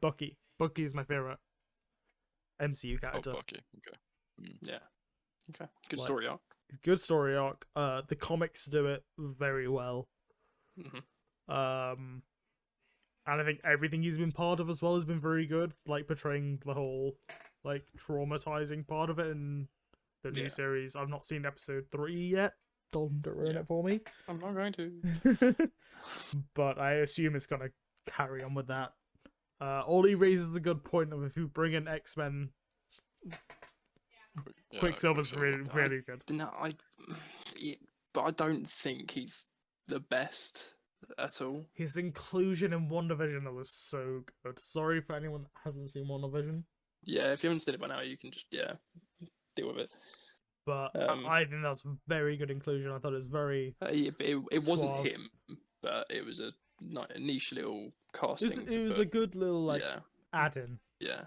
Bucky. Bucky is my favorite MCU Oh, character. Bucky. Okay. Yeah. Okay. Good Like- story arc. Good story arc. The comics do it very well. hmm And I think everything he's been part of as well has been very good, like portraying the whole like traumatizing part of it in the new Yeah. series. I've not seen episode 3 yet. Don't ruin Yeah. it for me. I'm not going to. But I assume it's gonna carry on with that. Ollie raises a good point of if you bring in X-Men, Quicksilver's really, I- really good. No, but I don't think he's the best at all. His inclusion in WandaVision was so good. Sorry for anyone that hasn't seen WandaVision, Yeah, if you haven't seen it by now, you can just deal with it. but Um, I think that's a very good inclusion. I thought it was very. It wasn't Suave. him, but it was a niche little casting. It to was put. a good little like yeah, add-in. yeah.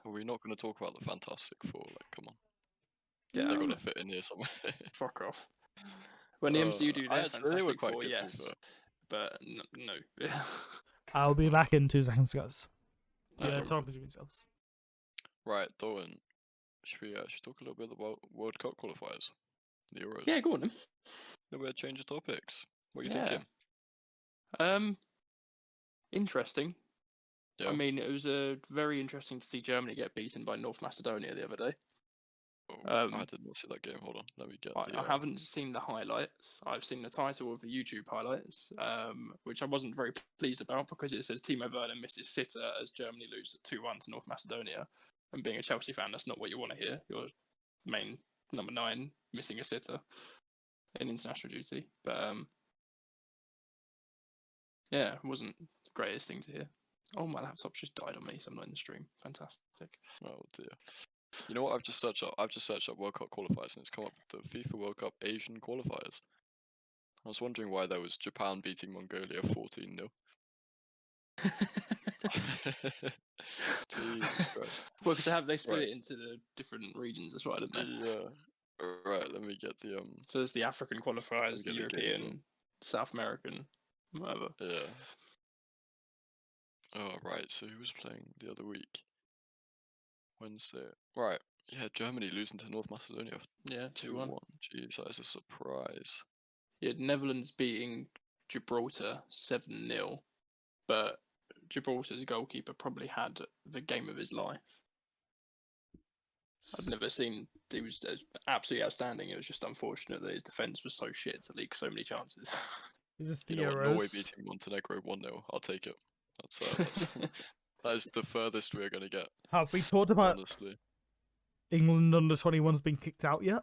Are we not going to talk about the Fantastic Four? Like, come on. Yeah, They I'm- got to fit in here somewhere. Fuck off. When the MCU do their they were Fantastic quite Four, good, to be yes, fair. but no. I'll be back in 2 seconds, guys. No Yeah, problem. talk between yourselves. Right, Dalton. Should we talk a little bit about World Cup qualifiers? The Euros. Yeah, go on then. A little bit of change of topics. What are you Yeah. thinking? Interesting. Yeah. I mean, it was very interesting to see Germany get beaten by North Macedonia the other day. Oh, I did not see that game. Hold on. Let me get the. I haven't seen the highlights. I've seen the title of the YouTube highlights, which I wasn't very pleased about because it says Timo Werner misses sitter as Germany lose 2-1 to North Macedonia. And being a Chelsea fan, that's not what you want to hear. Your main number 9 missing a sitter in international duty. But yeah, it wasn't the greatest thing to hear. Oh, my laptop just died on me, so I'm not in the stream. Fantastic. Oh dear. You know what? I've just searched up World Cup qualifiers, and it's come up with the FIFA World Cup Asian qualifiers. I was wondering why there was Japan beating Mongolia 14-0. Jesus Christ. Well, because they split Right. it into the different regions as well, didn't they? Yeah. Right. Let me get the So there's the African qualifiers, the get the games European, South American, whatever. Yeah. Oh, right. So who was playing the other week? Wednesday. Right. Yeah, Germany losing to North Macedonia Yeah, 2-1. 2-1. Jeez, that is a surprise. You had Netherlands beating Gibraltar 7-0, but Gibraltar's goalkeeper probably had the game of his life. I've never seen. He was absolutely outstanding. It was just unfortunate that his defence was so shit to leak so many chances. Is this the You know what? Norway Euros? beating Montenegro 1-0. I'll take it. That is the furthest we're gonna get. Have we talked about Honestly, England under 21s being kicked out yet?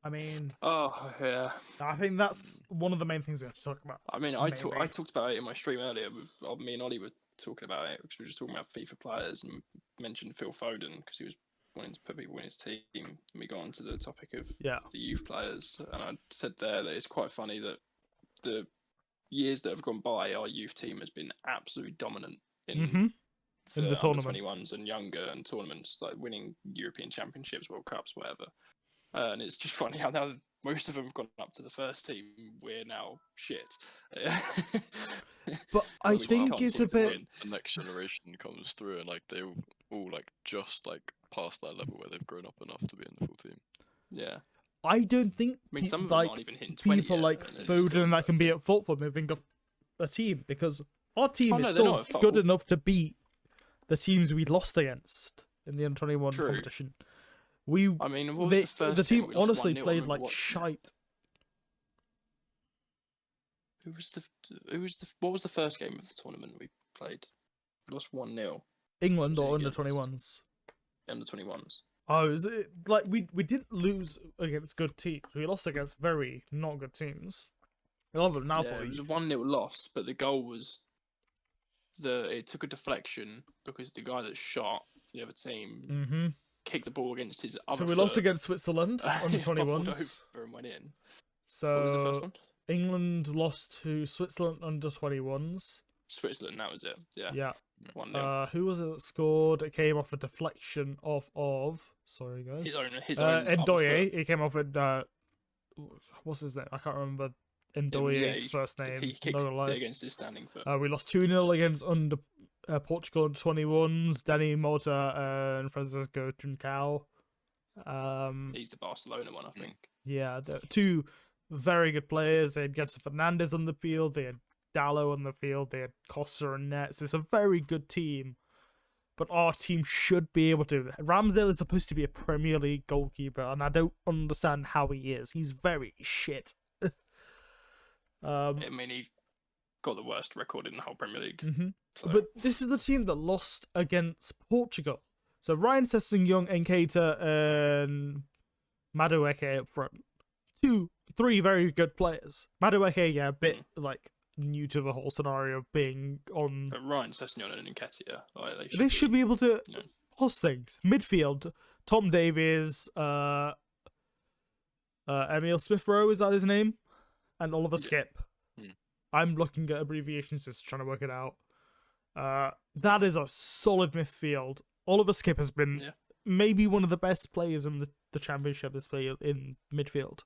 I mean, Oh yeah. I think that's one of the main things we have to talk about. I mean, Maybe. I talked about it in my stream earlier. Me and Ollie were talking about it because we were just talking about FIFA players and mentioned Phil Foden because he was wanting to put people in his team. And we got onto the topic of Yeah. the youth players, and I said there that it's quite funny that the years that have gone by, our youth team has been absolutely dominant in Mm-hmm. In the the tournament. 21s and younger and tournaments, like winning European Championships, World Cups, whatever. And it's just funny how now most of them have gone up to the first team. We're now shit. But I We just think can't it's seem a to bit. win. the next generation comes through and like they all like just like past that level where they've grown up enough to be in the full team. Yeah. I don't think I mean, some of them like aren't even hitting 20 people yet, like and they're just still Foden in that can first be team. at fault for moving up a team because our team Oh, is no, they're still not at good fault. enough to beat the teams we lost against in the under 21 True. competition. We I mean, what was the first team game we lost honestly 1-0? I played remember like watching it. shite. What was the first game of the tournament we played? We lost 1-0 England Was it or under against- 21s. in the 21s. Oh, is it like we didn't lose against good teams. We lost against very not good teams. I love them now Yeah, for it was you. a 1-0 loss, but the goal was it took a deflection because the guy that shot for the other team Mm-hmm. kicked the ball against his other So we foot. lost against Switzerland under It bubbled 21s. over and went in. So What was the first one? England lost to Switzerland under 21s. Switzerland, that was it. Yeah, Yeah. 1-0. Who was it that scored? It came off a deflection of sorry guys. His own other Ndoye. foot. It came off at what's his name? I can't remember Ndoye's first name. He kicked Not gonna lie. it against his standing foot. We lost 2-0 against under Portugal under 21s. Danny Mota and Francisco Trincao. He's the Barcelona one, I think. Yeah, they're two very good players. They had Gedson Fernandez on the field. They had Dallo on the field. They had Costa and Nets. It's a very good team. But our team should be able to. Ramsdale is supposed to be a Premier League goalkeeper, and I don't understand how he is. He's very shit. I mean, he got the worst record in the whole Premier League. Mhm. So. But this is the team that lost against Portugal. So Ryan Sessegnon, Nketiah, and Madueke up front. 3 very good players. Madueke, yeah, a bit like new to the whole scenario of being on. But Ryan Sessegnon and Nketiah, like, They should be able to you know, host things. Midfield, Tom Davies, Emil Smith Rowe, is that his name? And Oliver Yeah. Skip. Hmm. I'm looking at abbreviations, just trying to work it out. That is a solid midfield. Oliver Skip has been Yeah. maybe one of the best players in the championship this play in midfield.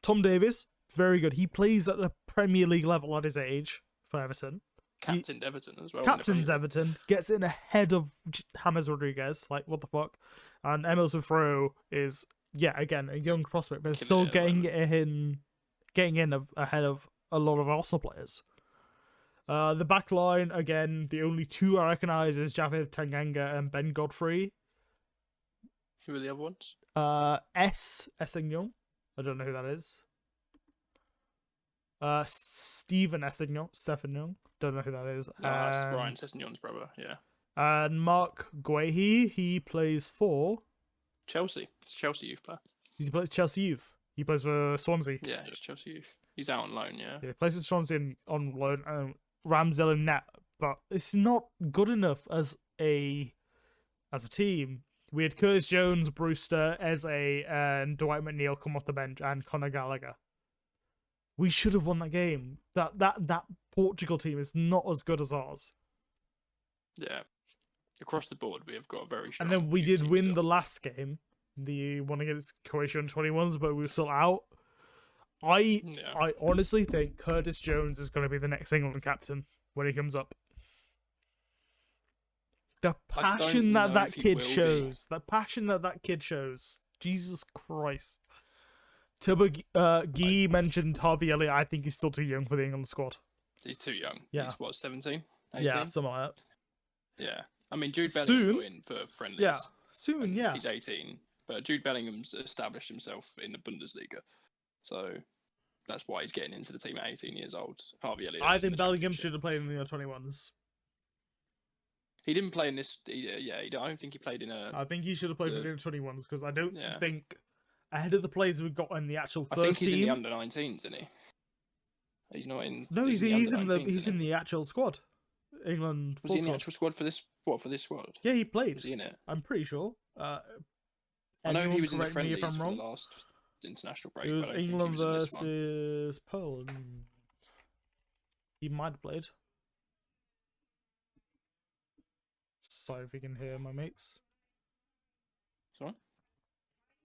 Tom Davies, very good. He plays at the Premier League level at his age for Everton. captained Everton as well. in the Captains Premier League. Everton, gets in ahead of James Rodriguez. Like, what the fuck? And Emil Smith Rowe is, yeah, again, a young prospect, but Killing still it at the getting in ahead of a lot of Arsenal players. The back line, again, the only 2 I recognise is Javid Tanganga and Ben Godfrey. Who are the other ones? Essegnon. I don't know who that is. Stephen Essegnon. Don't know who that is. No, that's Ryan Sessegnon's brother. Yeah, And Mark Guehi, he plays for. Chelsea. It's a Chelsea youth player. He plays Chelsea Youth. He plays for Swansea. Yeah, he's Chelsea youth. He's out on loan. Yeah. Yeah, he plays for Swansea on loan. Ramsdale and net, but it's not good enough as a team. We had Curtis Jones, Brewster, Eze, and Dwight McNeil come off the bench, and Conor Gallagher. We should have won that game. That Portugal team is not as good as ours. Yeah. Across the board, we have got a very strong. And then we youth did team win still. the last game, the one against Croatia on 21s, but we were still out. I honestly think Curtis Jones is going to be the next England captain when he comes up. The I don't passion that know that if he kid will be. shows. The passion that that kid shows. Jesus Christ. Tilburg Guy mentioned Harvey Elliott. I think he's still too young for the England squad. He's too young. Yeah. He's what, 17? 18? Yeah, something like that. Yeah. I mean, Jude Bellingham Soon. got in for friendlies. Yeah, soon. and Yeah, He's 18, but Jude Bellingham's established himself in the Bundesliga, so that's why he's getting into the team at 18 years old. Harvey Elliott. I think Bellingham should have played in the under-21s. He didn't play in this. I don't think he played in a. I think he should have played in the- the under-21s because I don't Yeah. think ahead of the players we've got in the actual I first think he's team. in the under 19s, isn't he? He's not in. No, he's in the under-19s, he's isn't in he? the actual squad. England. Was full he in the squad. actual squad for this? What, for this squad? Yeah, he played. Was he in it? I'm pretty sure. I know anyone he was in the correct me if friendlies I'm for wrong. the last international break. It was but I don't think England he was in this one. versus Poland. He might have played. Sorry if you can hear my mates. Sorry?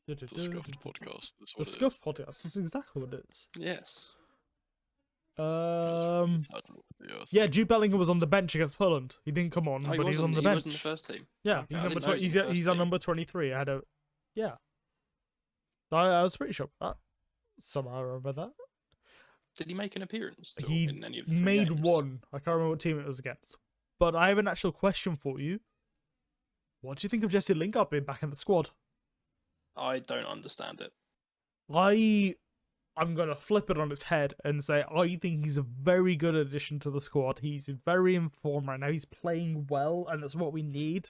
The Scuffed podcast. That's The what it is. Scuff podcast. That's exactly what it is. Yes. Um. Yeah, Yeah, Jude Bellingham was on the bench against Poland. He didn't come on, Oh, he but he's on the he bench. was in the first team. Yeah, Okay, he's I number didn't know 20. he was in the He's first on team. number 23. I had a yeah. I was pretty sure of that. Somehow I remember that. Did he make an appearance at all He in any of the three made games? one. I can't remember what team it was against. But I have an actual question for you. What do you think of Jesse Lingard being back in the squad? I don't understand it. I'm gonna flip it on its head and say I think he's a very good addition to the squad. He's very in form right now. He's playing well, and that's what we need.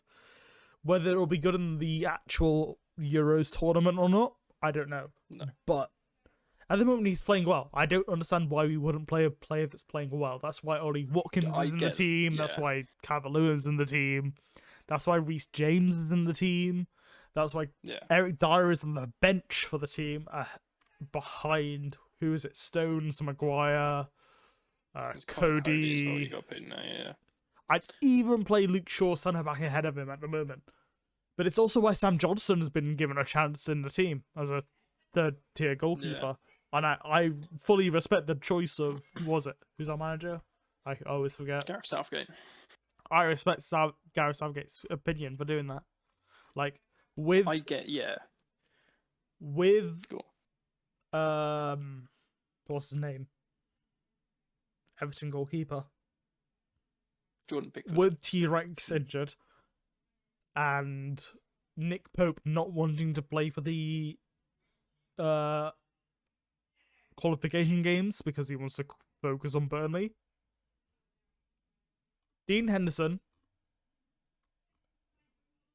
Whether it'll be good in the actual Euros tournament or not, I don't know. No. But at the moment, he's playing well. I don't understand why we wouldn't play a player that's playing well. That's why Ollie Watkins is I in the get- team. That's yeah. why Cavalier is in the team. That's why Reece James is in the team. That's why Yeah. Eric Dyer is on the bench for the team, behind who is it? Stones, Maguire, It's Cody as well, Cody. you got put in there, yeah. I'd even play Luke Shaw centre back ahead of him at the moment. But it's also why Sam Johnson has been given a chance in the team as a third tier goalkeeper. And I fully respect the choice of who's our manager? I always forget. Gareth Southgate. I respect Gareth Southgate's opinion for doing that. Like with I get, yeah. with Cool. what's his name? Everton goalkeeper. Jordan Pickford. With T-Rex injured and Nick Pope not wanting to play for the qualification games because he wants to focus on Burnley. Dean Henderson.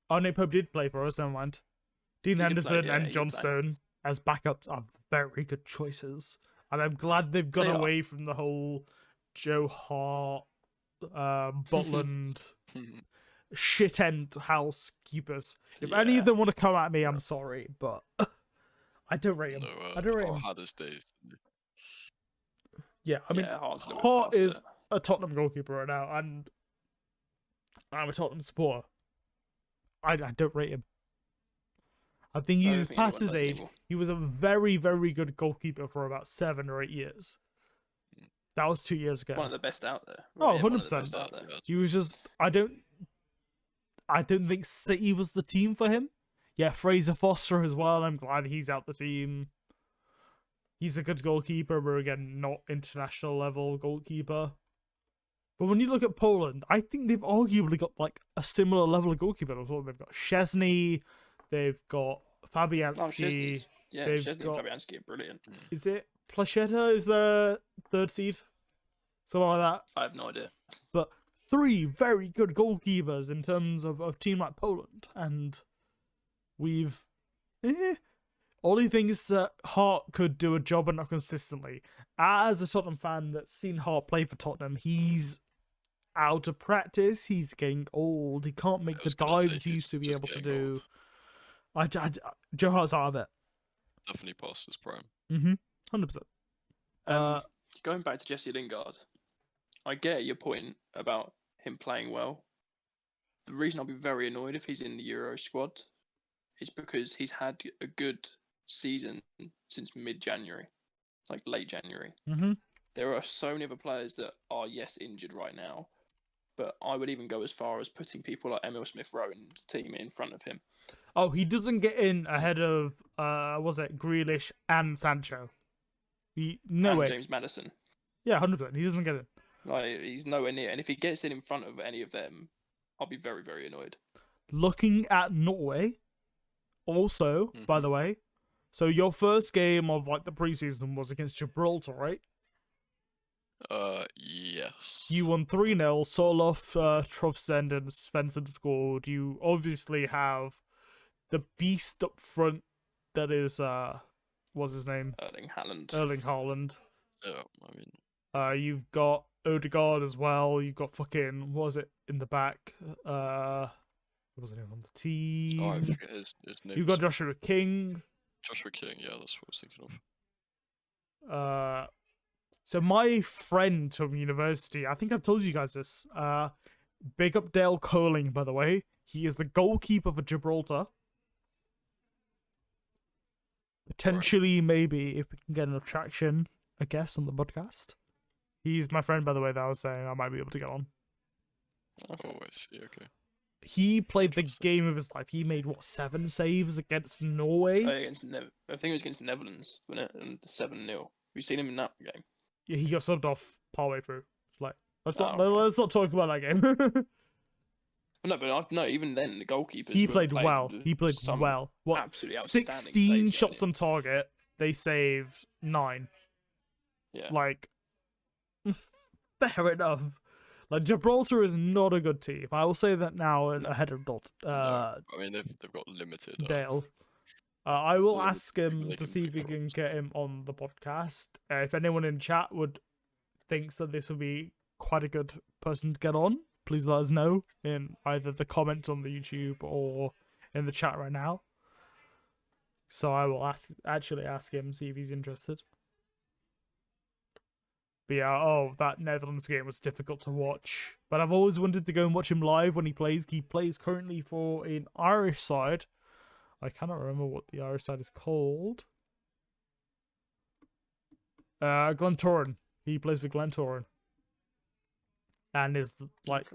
Oh, Nick Pope did play for us, never mind. Dean He did play, Henderson yeah, and he John did play. Stone as backups are very good choices. And I'm glad they've gone They are. away from the whole Joe Hart, Butland, shit end housekeepers. If any Yeah. of them want to come at me, I'm sorry, but I don't rate him. No, I don't rate Hart him. had his days. Yeah, I mean, Yeah, Hart's a little bit Hart past is it. a Tottenham goalkeeper right now, and I'm a Tottenham supporter. I don't rate him. I think I don't he's think past anyone his does age. anymore. He was a very, very good goalkeeper for about 7 or 8 years. That was 2 years ago. One of the best out there. Oh, Yeah, one of the 100%. best out there. Yeah, He was just I don't think City was the team for him. Yeah, Fraser Foster as well. I'm glad he's out the team. He's a good goalkeeper, but again, not international level goalkeeper. But when you look at Poland, I think they've arguably got like a similar level of goalkeeper as well. They've got Szczesny, they've got Oh, Fabianski. Szczesny's. Yeah, they've Szczesny got- and Fabianski are brilliant. Is it Placheta? Is their third seed? Something like that. I have no idea. But 3 very good goalkeepers in terms of a team like Poland, and we've only things that Hart could do a job but not consistently. As a Tottenham fan that's seen Hart play for Tottenham, he's out of practice. He's getting old. He can't make I the was gonna say dives he he's used to be just able to getting do. old. Joe Hart's out of it. Definitely past his prime. 100%. Going back to Jesse Lingard, I get your point about him playing well. The reason I'll be very annoyed if he's in the Euro squad is because he's had a good season since mid-January, like late January. There are so many other players that are, yes, injured right now, but I would even go as far as putting people like Emil Smith-Rowe in the team in front of him. Oh, he doesn't get in ahead of was it Grealish and Sancho? No and way. James Maddison. Yeah, 100%. He doesn't get in. Like he's nowhere near, and if he gets in front of any of them, I'll be very, very annoyed. Looking at Norway, also, by the way, so your first game of like the preseason was against Gibraltar, right? Yes. You won 3-0. Soloff, Trofsend, and Svensson scored. You obviously have the beast up front that is, what's his name? Erling Haaland. Erling Haaland. Yeah, I mean, You've got Odegaard as well. You've got fucking, what was it, in the back? Who wasn't even on the team? oh, I forget his name. You've got Joshua King. Joshua King. Yeah, that's what I was thinking of. So my friend from university, I think I've told you guys this. Big up Dale Curling, by the way. He is the goalkeeper for Gibraltar. Potentially, maybe, if we can get enough traction, I guess, on the podcast. He's my friend, by the way, that I was saying I might be able to get on. Okay. Oh, I see. Okay. He played the Interesting. game of his life. He made, what, 7 saves against Norway? I think it was against the Netherlands, wasn't it? And 7-0. You seen him in that game? Yeah, he got subbed off partway through. Like, let's not, Oh, okay. let's not talk about that game. No, but no. Even then, the goalkeepers. He were played playing well. with He played some well. What? Absolutely outstanding 16 saves, shots weren't on target. They saved 9. he? Yeah. Like, fair enough. Like, Gibraltar is not a good team. I will say that now ahead of No, I mean, they've got limited. Dale. I will limited ask people him they to can see if we pick can from. get him on the podcast. If anyone in chat thinks that this would be quite a good person to get on, please let us know in either the comments on the YouTube or in the chat right now. So I will actually ask him, see if he's interested. But yeah, that Netherlands game was difficult to watch. But I've always wanted to go and watch him live when he plays. He plays currently for an Irish side. I cannot remember what the Irish side is called. Glentoran. He plays for Glentoran. And is like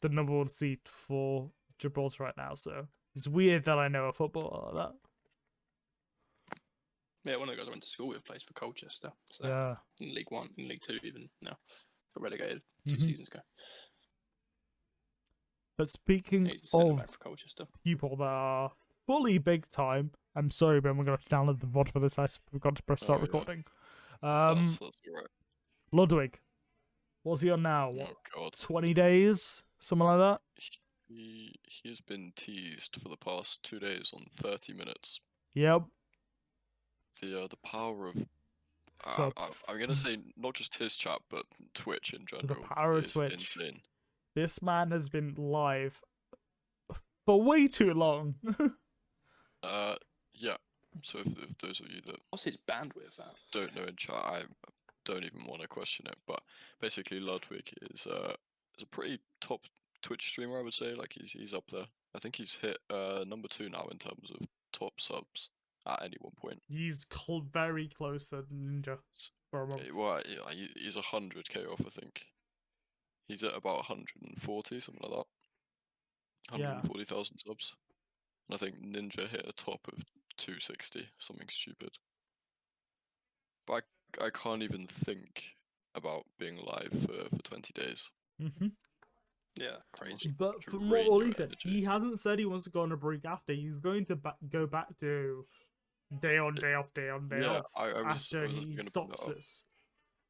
the number 1 seed for Gibraltar right now. So it's weird that I know a footballer like that. Yeah, one of the guys I went to school with plays for Colchester. So Yeah. in League One, in League Two, even now, got relegated 2 Mhm. seasons ago. But speaking He's centre of back for Colchester. people that are fully big time, I'm sorry, Ben, we're going to download the VOD for this. I forgot to press start Oh, yeah. recording. That's alright. Ludwig. What's he on now? What, Oh god. 20 days? Something like that? He has been teased for the past 2 days on 30 minutes. Yep. The power of Subs. I'm gonna say not just his chat, but Twitch in general. power of is Twitch. Insane. This man has been live for way too long. Yeah. So if those of you that What's his bandwidth at? don't know in chat, I don't even want to question it. But basically, Ludwig is a pretty top Twitch streamer, I would say. Like he's up there. I think he's hit number 2 now in terms of top subs at any one point. He's very close to Ninja for a month. Well, yeah, he's 100k off, I think. He's at about 140, something like that. Yeah. 140,000 subs. And I think Ninja hit a top of 260, something stupid. But I can't even think about being live for 20 days. Mm-hmm. Yeah, crazy. But to from drain what your he said, energy. he hasn't said he wants to go on a break after. He's going to go back to day on, day off, day on, day Yeah, off I was after just he gonna bring stops that up. this.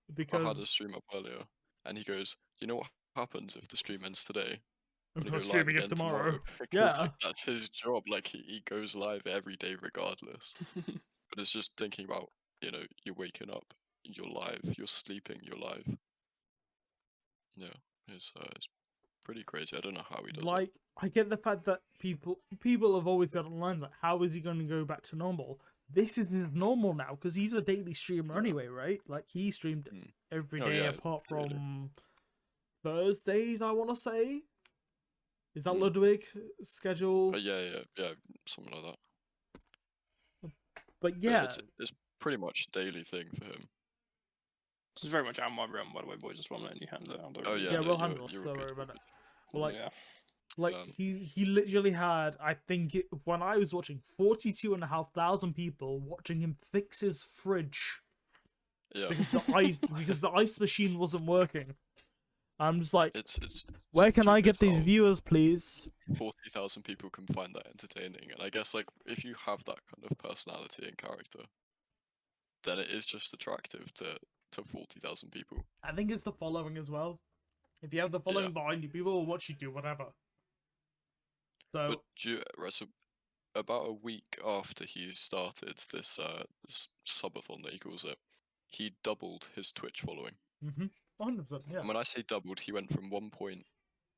I had a Because stream up earlier, and he goes, "You know what happens if the stream ends today? I'm gonna not go live streaming it again tomorrow. Because Yeah. like, that's his job. Like he goes live every day regardless. But it's just thinking about, you're waking up, you're live, you're sleeping, you're live. Yeah, it's pretty crazy. I don't know how he does Like, I get the fact that people have always said online, like, how is he going to go back to normal? This is his normal now, because he's a daily streamer anyway, right? Like, he streamed Mm. every Oh, day yeah, apart daily. from Thursdays, I want to say. Is that Mm. Ludwig schedule? But yeah, something like that. But But yeah, it's pretty much a daily thing for him. This is very much out of my realm, by the way, boys. Just want to let you handle it. I don't Oh really- yeah, Yeah, no, we'll you're- handle it, you're don't all worry good, about all it. good. like, yeah. like Um, he literally had, I think when I was watching, 42,500 people watching him fix his fridge. Yeah, because the ice machine wasn't working. I'm just like, it's where can I get stupid these how viewers, please? 40,000 people can find that entertaining, and I guess like if you have that kind of personality and character, then it is just attractive to 40,000 people. I think it's the following as well. If you have the following behind you, people will watch you do whatever. But So, right, so about a week after he started this subathon that he calls it, he doubled his Twitch following. 100%, yeah. And when I say doubled, he went from 1.2,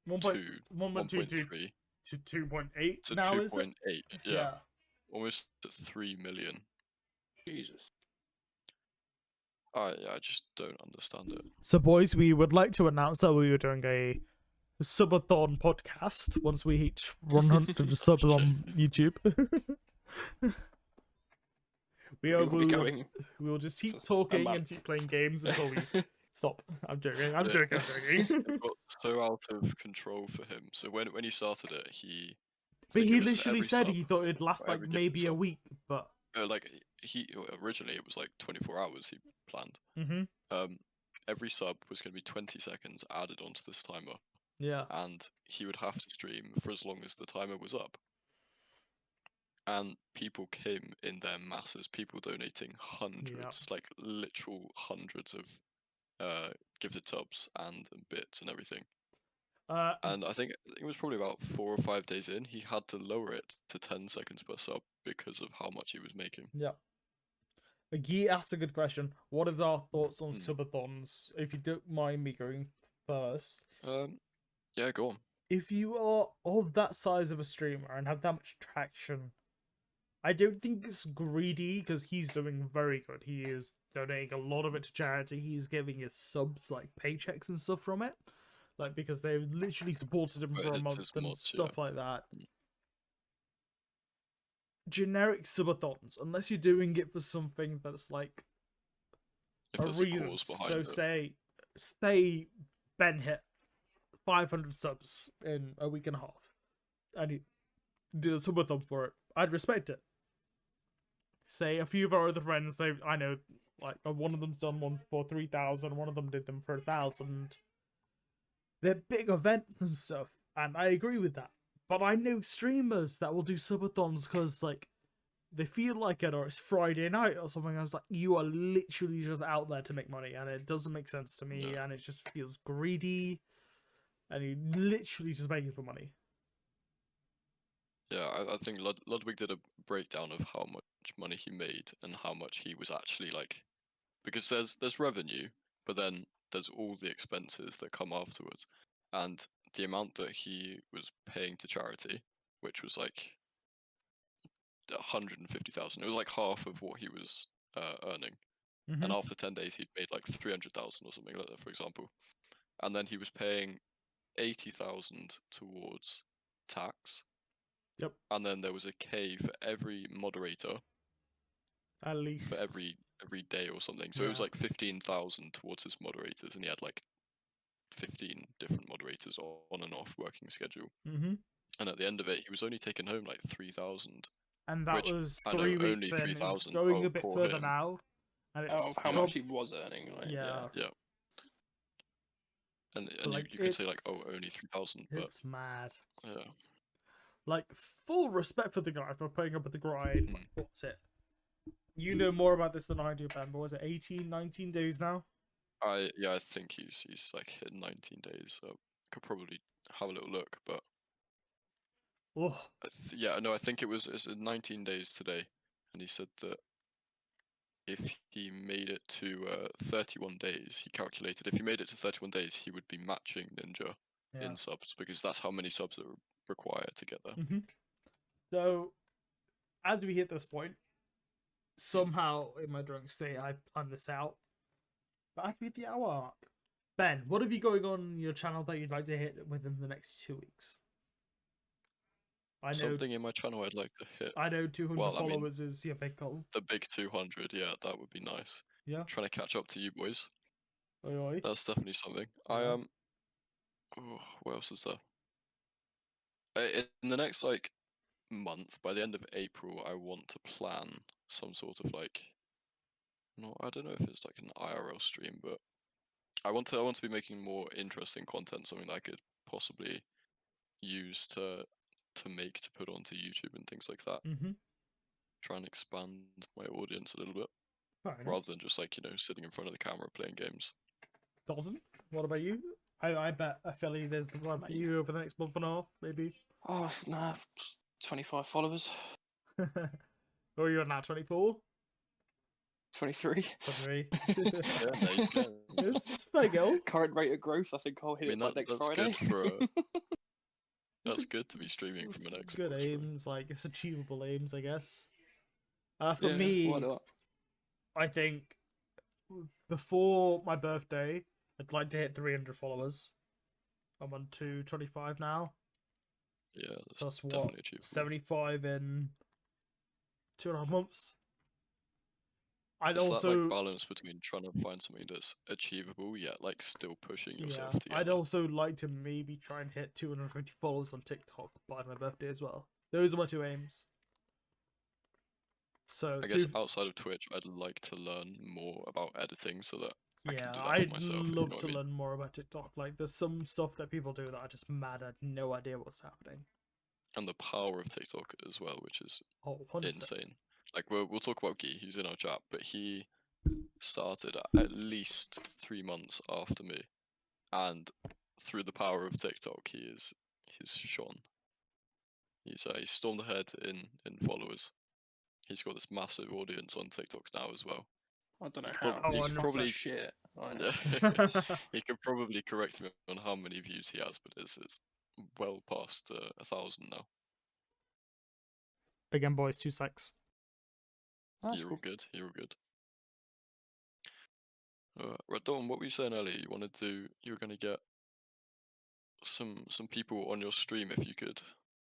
1.22 1.3 to 2.8 to now, is it? 2.8. Yeah, almost 3 million. Jesus. I just don't understand it. So, boys, we would like to announce that we were doing a subathon podcast once we hit 100 subs on YouTube. We'll be going. We'll just keep for a talking and month. keep playing games until we stop. I'm joking. I'm Yeah. joking. I'm joking. It got so out of control for him. So when he started it, I But think he it was for literally every said sub, he thought it'd last for like every different maybe a sub. week, but Like he originally it was like 24 hours he planned. mm-hmm. Every sub was going to be 20 seconds added onto this timer, Yeah. and he would have to stream for as long as the timer was up. And people came in their masses, people donating hundreds, like literal hundreds of gifted subs and bits and everything. And I think it was probably about 4 or 5 days in, he had to lower it to 10 seconds per sub because of how much he was making. Yeah. Gee asked a good question. What are our thoughts on Hmm. subathons? If you don't mind me going first. Yeah, go on. If you are of that size of a streamer and have that much traction, I don't think it's greedy because he's doing very good. He is donating a lot of it to charity. He's giving his subs like paychecks and stuff from it, like because they've literally supported him But for a it's month his and mods, stuff like that. Mm. Generic subathons, unless you're doing it for something that's like If a there's reason. a cause behind So it. say Ben hit 500 subs in a week and a half, and he did a subathon for it. I'd respect it. Say a few of our other friends, I know, like one of them's done one for 3,000, one of them did them for 1,000. They're big events and stuff, and I agree with that. But I know streamers that will do subathons because like they feel like it, or it's Friday night or something. I was like, you are literally just out there to make money, and it doesn't make sense to me, Yeah. and it just feels greedy, and you literally just making for money. Yeah, I think Ludwig did a breakdown of how much money he made and how much he was actually like, because there's revenue, but then there's all the expenses that come afterwards, and the amount that he was paying to charity, which was like 150,000. It was like half of what he was earning, and after 10 days he'd made like 300,000 or something like that, for example, and then he was paying 80,000 towards tax. Yep. And then there was a K for every moderator At least. for every day or something. So it was Yeah. like 15,000 towards his moderators, and he had like 15 different moderators on and off working schedule. Mm-hmm. And at the end of it, he was only taking home like 3,000. And that Which, was I know, 3 only weeks in. It's 3,000. going Oh, a bit poor further him. now. And it's Of how Yeah. much he was earning, like, Yeah. Yeah. And Like, you could say like, oh, it's- only 3,000, but It's mad. yeah. Like, full respect for the guy for putting up with the grind. Hmm. What's it? You know more about this than I do, Ben, but was it 18, 19 days now? I think he's like hit 19 days. So could probably have a little look, but Oh, yeah, no, I think it's 19 days today, and he said that if he made it to 31 days, he calculated if he made it to 31 days, he would be matching Ninja yeah. in subs, because that's how many subs are required to get there. Mm-hmm. So, as we hit this point, somehow in my drunk state, I've planned this out. But I've hit the hour mark. Ben, what have you going on your channel that you'd like to hit within the next 2 weeks? I know, Something in my channel I'd like to hit. I know 200 Well, I mean- followers is your big goal. The big 200, yeah, that would be nice. Yeah. Trying to catch up to you boys. Oi, oi. That's definitely something. Yeah. Oh, what else is there? In the next like month, by the end of April, I want to plan some sort of like No, I don't know if it's like an IRL stream, but I want to be making more interesting content, something that I could possibly use to put onto YouTube and things like that. Mm-hmm. Try and expand my audience a little bit, Fair enough. rather than just like sitting in front of the camera playing games. Dalton, what about you? I bet a Philly there's the one for you over the next month and a half, maybe. Oh, nah, 25 followers. Oh, you're now 24? 23. 23. Yeah, there you go. It's fair go. Current rate of growth, I think I'll hit it by next that's Friday. good for that's It's good to be streaming from an it's Xbox. good right? aims, like it's achievable aims, I guess. For Yeah, me, why not? I think before my birthday, I'd like to hit 300 followers. I'm on 225 now. Yeah, that's So that's what, definitely achievable. 75 in 2.5 months. I'd It's also that like balance between trying to find something that's achievable yet like still pushing yourself to get I'd there. also like to maybe try and hit 250 followers on TikTok by my birthday as well. Those are my two aims. So I guess outside of Twitch, I'd like to learn more about editing so that I can yeah, do that for I'd myself. if you love know what to I mean. learn more about TikTok. Like, there's some stuff that people do that are just mad. I had no idea what's happening. And the power of TikTok as well, which is Oh, 100%. insane. Like we'll talk about Guy, who's in our chat, but he started at least 3 months after me, and through the power of TikTok, he's shone. He's stormed ahead in followers. He's got this massive audience on TikTok now as well. I don't know You how. prob- you He's could probably- shit. I know. Yeah. He could probably correct me on how many views he has, but it's well past 1,000 now. Again, boys, 2 secs. That's You're cool. all good. You're all good. Right, Dawn, what were you saying earlier? You were gonna get some people on your stream if you could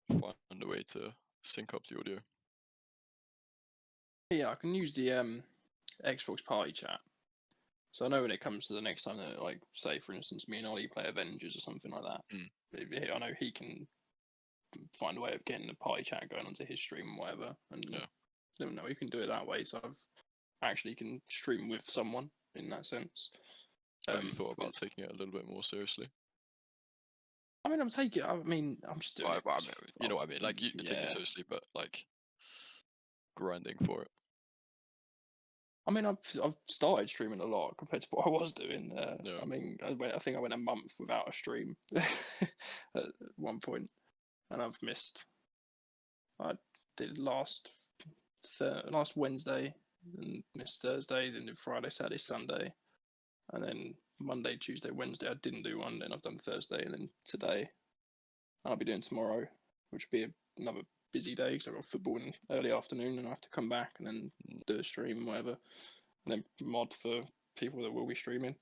find a way to sync up the audio. Yeah, I can use the Xbox party chat. So I know when it comes to the next time that, like, say for instance, me and Ollie play Avengers or something like that. I know he can find a way of getting the party chat going onto his stream and whatever, and Yeah. then we can do it that way. So I've actually can stream with someone in that sense. Have you thought about because- taking it a little bit more seriously? I mean, I'm taking. I mean, I'm just doing. Well, it I for mean, you know what I mean? Like you take it yeah. seriously, but like grinding for it. I mean, I've started streaming a lot compared to what I was doing. Yeah. I mean, I think I went a month without a stream at one point, and I've missed. I did last Wednesday, and missed Thursday, then did Friday, Saturday, Sunday, and then Monday, Tuesday, Wednesday I didn't do one. Then I've done Thursday, and then today. I'll be doing tomorrow, which will be another busy day because I've got football in early afternoon, and I have to come back and then do a stream and whatever, and then mod for people that will be streaming.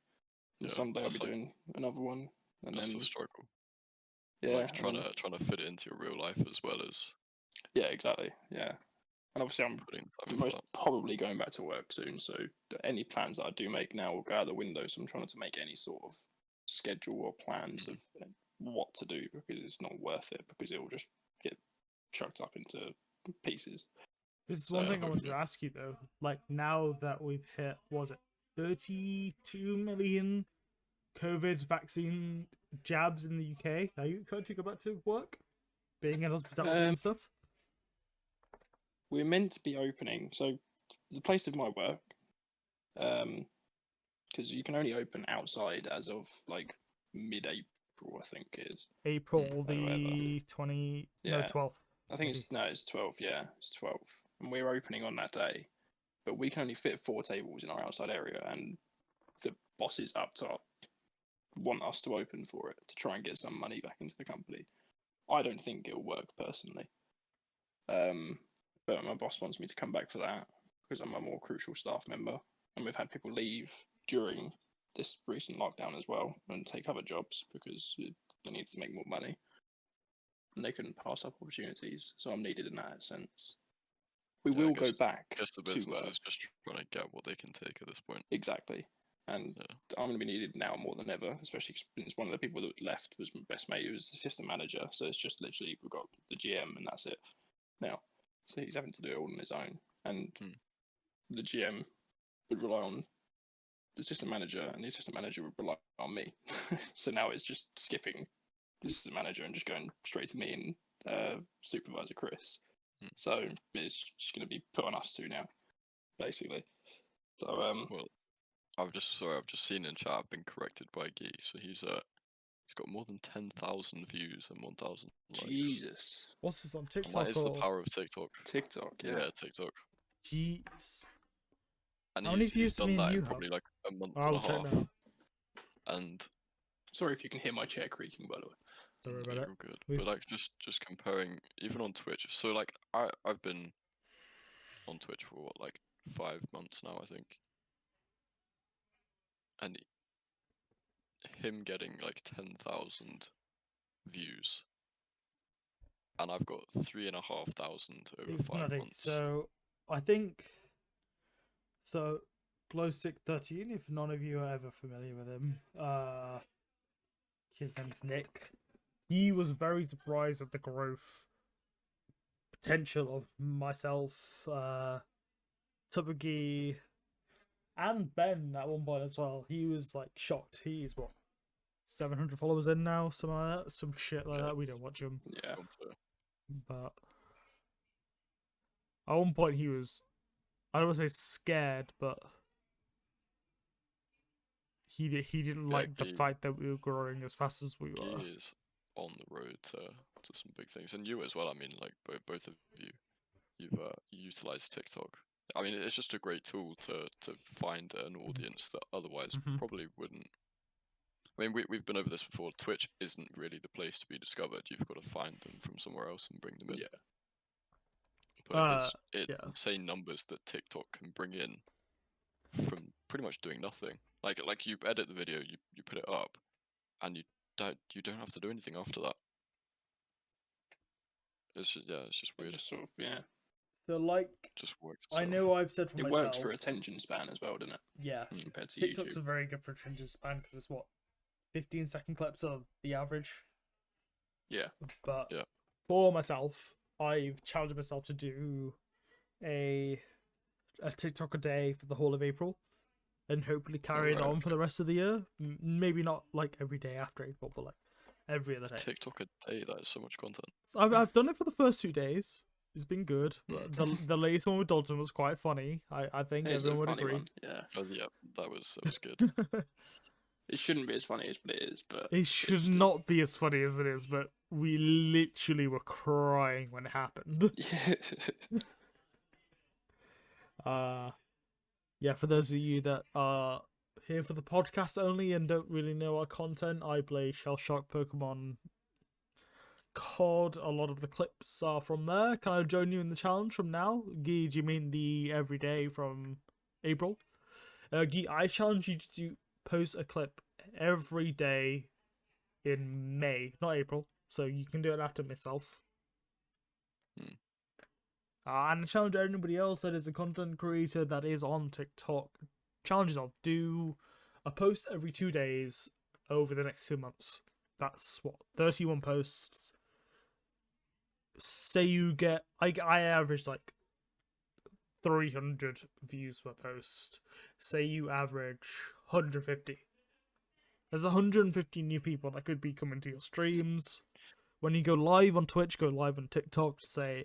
And Yeah, Sunday I'll be that's like- doing another one, and That's then the struggle. yeah, Like and trying then- to fit it into your real life as well as yeah, exactly, yeah. And obviously I'm putting time in most for that. probably going back to work soon, so any plans that I do make now will go out the window. So I'm trying to make any sort of schedule or plans of what to do, because it's not worth it, because it will just get chucked up into pieces. This is So, one thing I wanted to hopefully- ask you though. Like, now that we've hit, was it 32 million COVID vaccine jabs in the UK? Are you excited to go back to work? Being in hospitality and stuff? We're meant to be opening, so the place of my work, because you can only open outside as of like mid-April, I think it is. April whatever. the 20... No, Yeah. 12th. I think it's 12. Yeah, it's 12, and we're opening on that day, but we can only fit 4 tables in our outside area, and the bosses up top want us to open for it to try and get some money back into the company. I don't think it'll work personally, but my boss wants me to come back for that because I'm a more crucial staff member, and we've had people leave during this recent lockdown as well and take other jobs because they need to make more money. And they couldn't pass up opportunities, so I'm needed in that sense. We Yeah, I will go guess- back I guess the to business is just trying to get what they can take at this point. exactly, and Yeah. I'm going to be needed now more than ever, especially since one of the people that left was my best mate, who was the assistant manager. So it's just literally we've got the GM and that's it now. So he's having to do it all on his own, and Hmm. the GM would rely on the assistant manager, and the assistant manager would rely on me. So now it's just skipping the assistant manager and just going straight to me and supervisor Chris. So it's just going to be put on us two now, basically. So Well, I've just seen in chat. I've been corrected by Guy. So he's got more than 10,000 views and 1,000 likes. Jesus, What's this on And TikTok? that is the or... power of TikTok. TikTok, Yeah, TikTok. Jeez. And How many he's views do done me and that you in have? probably like a month I'll and a check half. now. And Sorry if you can hear my chair creaking, by the way. Don't worry yeah, about it. all good. We- But like just comparing, even on Twitch. So like I've been on Twitch for what, like 5 months now, I think. And him getting like 10,000 views, and I've got 3,500 over It's 5 nutty. months. So I think Glowstick13, if none of you are ever familiar with him, his name's Nick. He was very surprised at the growth potential of myself, Tubagi, and Ben at one point as well. He was like shocked. He's what, 700 followers in now, something like that, some shit like Yeah. that. We don't watch him, Yeah, but at one point he was, I don't want to say scared, but he didn't Yeah, like the he- fact that we were growing as fast as we were. He is on the road to some big things, and you as well. I mean, like both of you've utilized TikTok. I mean, it's just a great tool to find an audience that otherwise Mhm. probably wouldn't. I mean, we've been over this before. Twitch isn't really the place to be discovered. You've got to find them from somewhere else and bring them in. yeah. But it's yeah. insane numbers that TikTok can bring in from pretty much doing nothing. Like you edit the video, you put it up, and you don't have to do anything after that. It's just It weird. just sort of, yeah. So like, Just works. I itself. know I've said for It myself, works for attention span as well, doesn't it? yeah, Compared to TikTok's YouTube. a very good for attention span because it's what, 15-second clips are the average. Yeah. But Yeah. for myself, I've challenged myself to do a TikTok a day for the whole of April, and hopefully carry it right, on for the rest of the year. Maybe not like every day after April, but like every other day. TikTok a day. That is so much content. So I've done it for the first 2 days. It's been good. But the latest one with Dalton was quite funny. I think It is a everyone would funny agree. one. Yeah. Oh yeah, that was good. It shouldn't be as funny as but it is, but It should just is. not be as funny as it is, but we literally were crying when it happened. Yeah, for those of you that are here for the podcast only and don't really know our content, I play Shell Shock Pokemon COD. A lot of the clips are from there. Can I join you in the challenge from now? Guy, do you mean the everyday from April? Guy, I challenge you to post a clip every day in May, not April. So you can do it after myself. And I challenge anybody else that is a content creator that is on TikTok. Challenges of do a post every 2 days over the next 2 months. That's what, 31 posts. Say you get, I average like 300 views per post. Say you average 150. There's 150 new people that could be coming to your streams. When you go live on Twitch, go live on TikTok to say,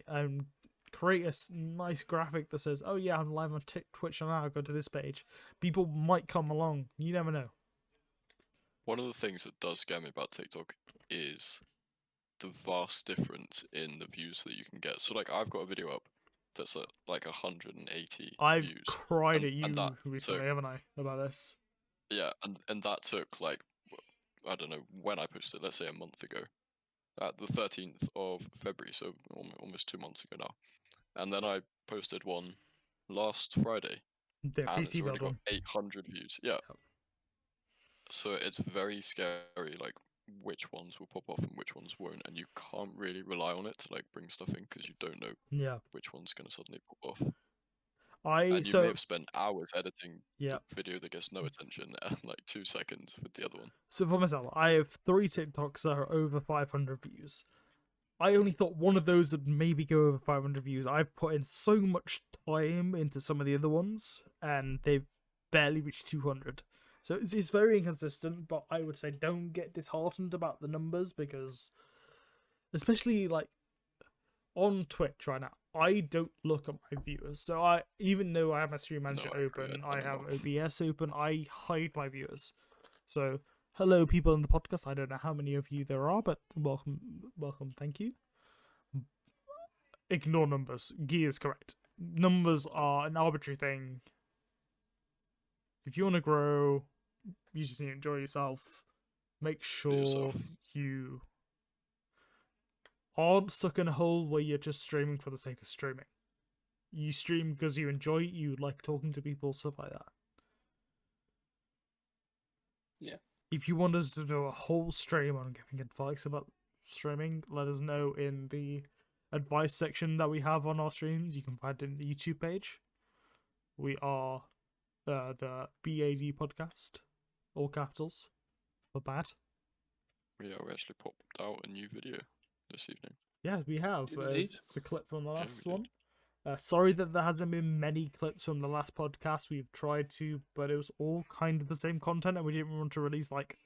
create a nice graphic that says, oh yeah, I'm live on Twitch now, go to this page. People might come along. You never know. One of the things that does scare me about TikTok is the vast difference in the views that you can get. So like I've got a video up that's at like 180 I've views. cried and- at you and that recently, took- haven't I, about this? Yeah, and that took like I don't know when I posted, let's say a month ago, at the 13th of February, so almost 2 months ago now. And then I posted one last Friday, The and it's PC already build got one. 800 views. Yeah. Yep. So it's very scary, like which ones will pop off and which ones won't, and you can't really rely on it to like bring stuff in because you don't know Yeah. which one's gonna suddenly pop off. I And you so may have spent hours editing yeah. the video that gets no attention and like 2 seconds with the other one. So for myself, I have 3 TikToks that are over 500 views. I only thought one of those would maybe go over 500 views. I've put in so much time into some of the other ones, and they've barely reached 200. So it's very inconsistent, but I would say don't get disheartened about the numbers, because especially like on Twitch right now, I don't look at my viewers. So I, even though I have my stream manager I agree, open, I I don't have know. OBS open, I hide my viewers. So hello people in the podcast. I don't know how many of you there are, but welcome, thank you. Ignore numbers. Guy is correct. Numbers are an arbitrary thing. If you want to grow, you just need to enjoy yourself. Make sure yourself. you aren't stuck in a hole where you're just streaming for the sake of streaming. You stream because you enjoy it, you like talking to people, stuff like that. Yeah. If you want us to do a whole stream on giving advice about streaming, let us know in the advice section that we have on our streams. You can find it in the YouTube page. We are the BAD podcast, all capitals, for bad. Yeah, we actually popped out a new video this evening. Yeah, we have. Indeed. It's a clip from the Yeah, last we one. Sorry that there hasn't been many clips from the last podcast. We've tried to, but it was all kind of the same content, and we didn't want to release like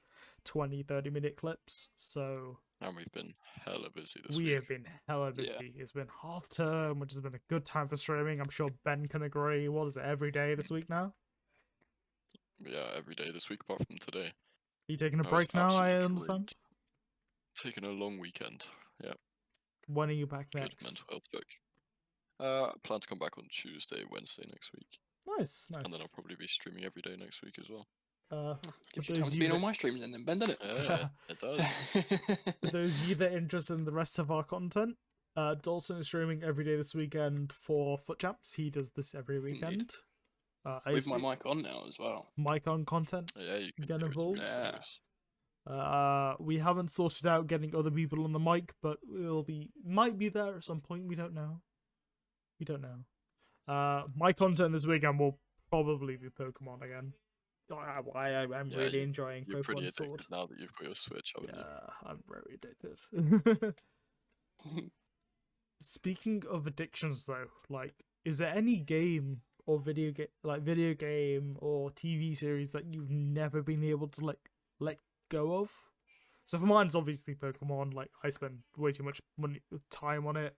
20, 30-minute clips. So And we've been hella busy this we week. have been hella busy. It's been half term, which has been a good time for streaming. I'm sure Ben can agree. What is it, every day this week now? Yeah, every day this week apart from today. Are you taking a I was break now? I absolutely understand. drained. Taking a long weekend. Yeah, When are you back good next? mental health break. Plan to come back on Tuesday, Wednesday next week. Nice, nice. And then I'll probably be streaming every day next week as well. Gives For you time those to you be in that- all my streams then, Ben, doesn't Yeah, it does. For those of you that are interested in the rest of our content, Dalton is streaming every day this weekend for Foot Champs. He does this every weekend. With my mic on now as well. mic on content. Yeah, you can Get do it. involved. Yeah. We haven't sorted out getting other people on the mic, but might be there at some point. We don't know. My content this weekend will probably be Pokemon again. I'm Yeah, really enjoying You're pretty Pokemon addicted Sword. now that you've got your Switch, haven't you? Yeah, I'm very addicted. Speaking of addictions, though, like, is there any game or video game or TV series that you've never been able to let go of? So for mine, it's obviously Pokemon. Like, I spend way too much time on it.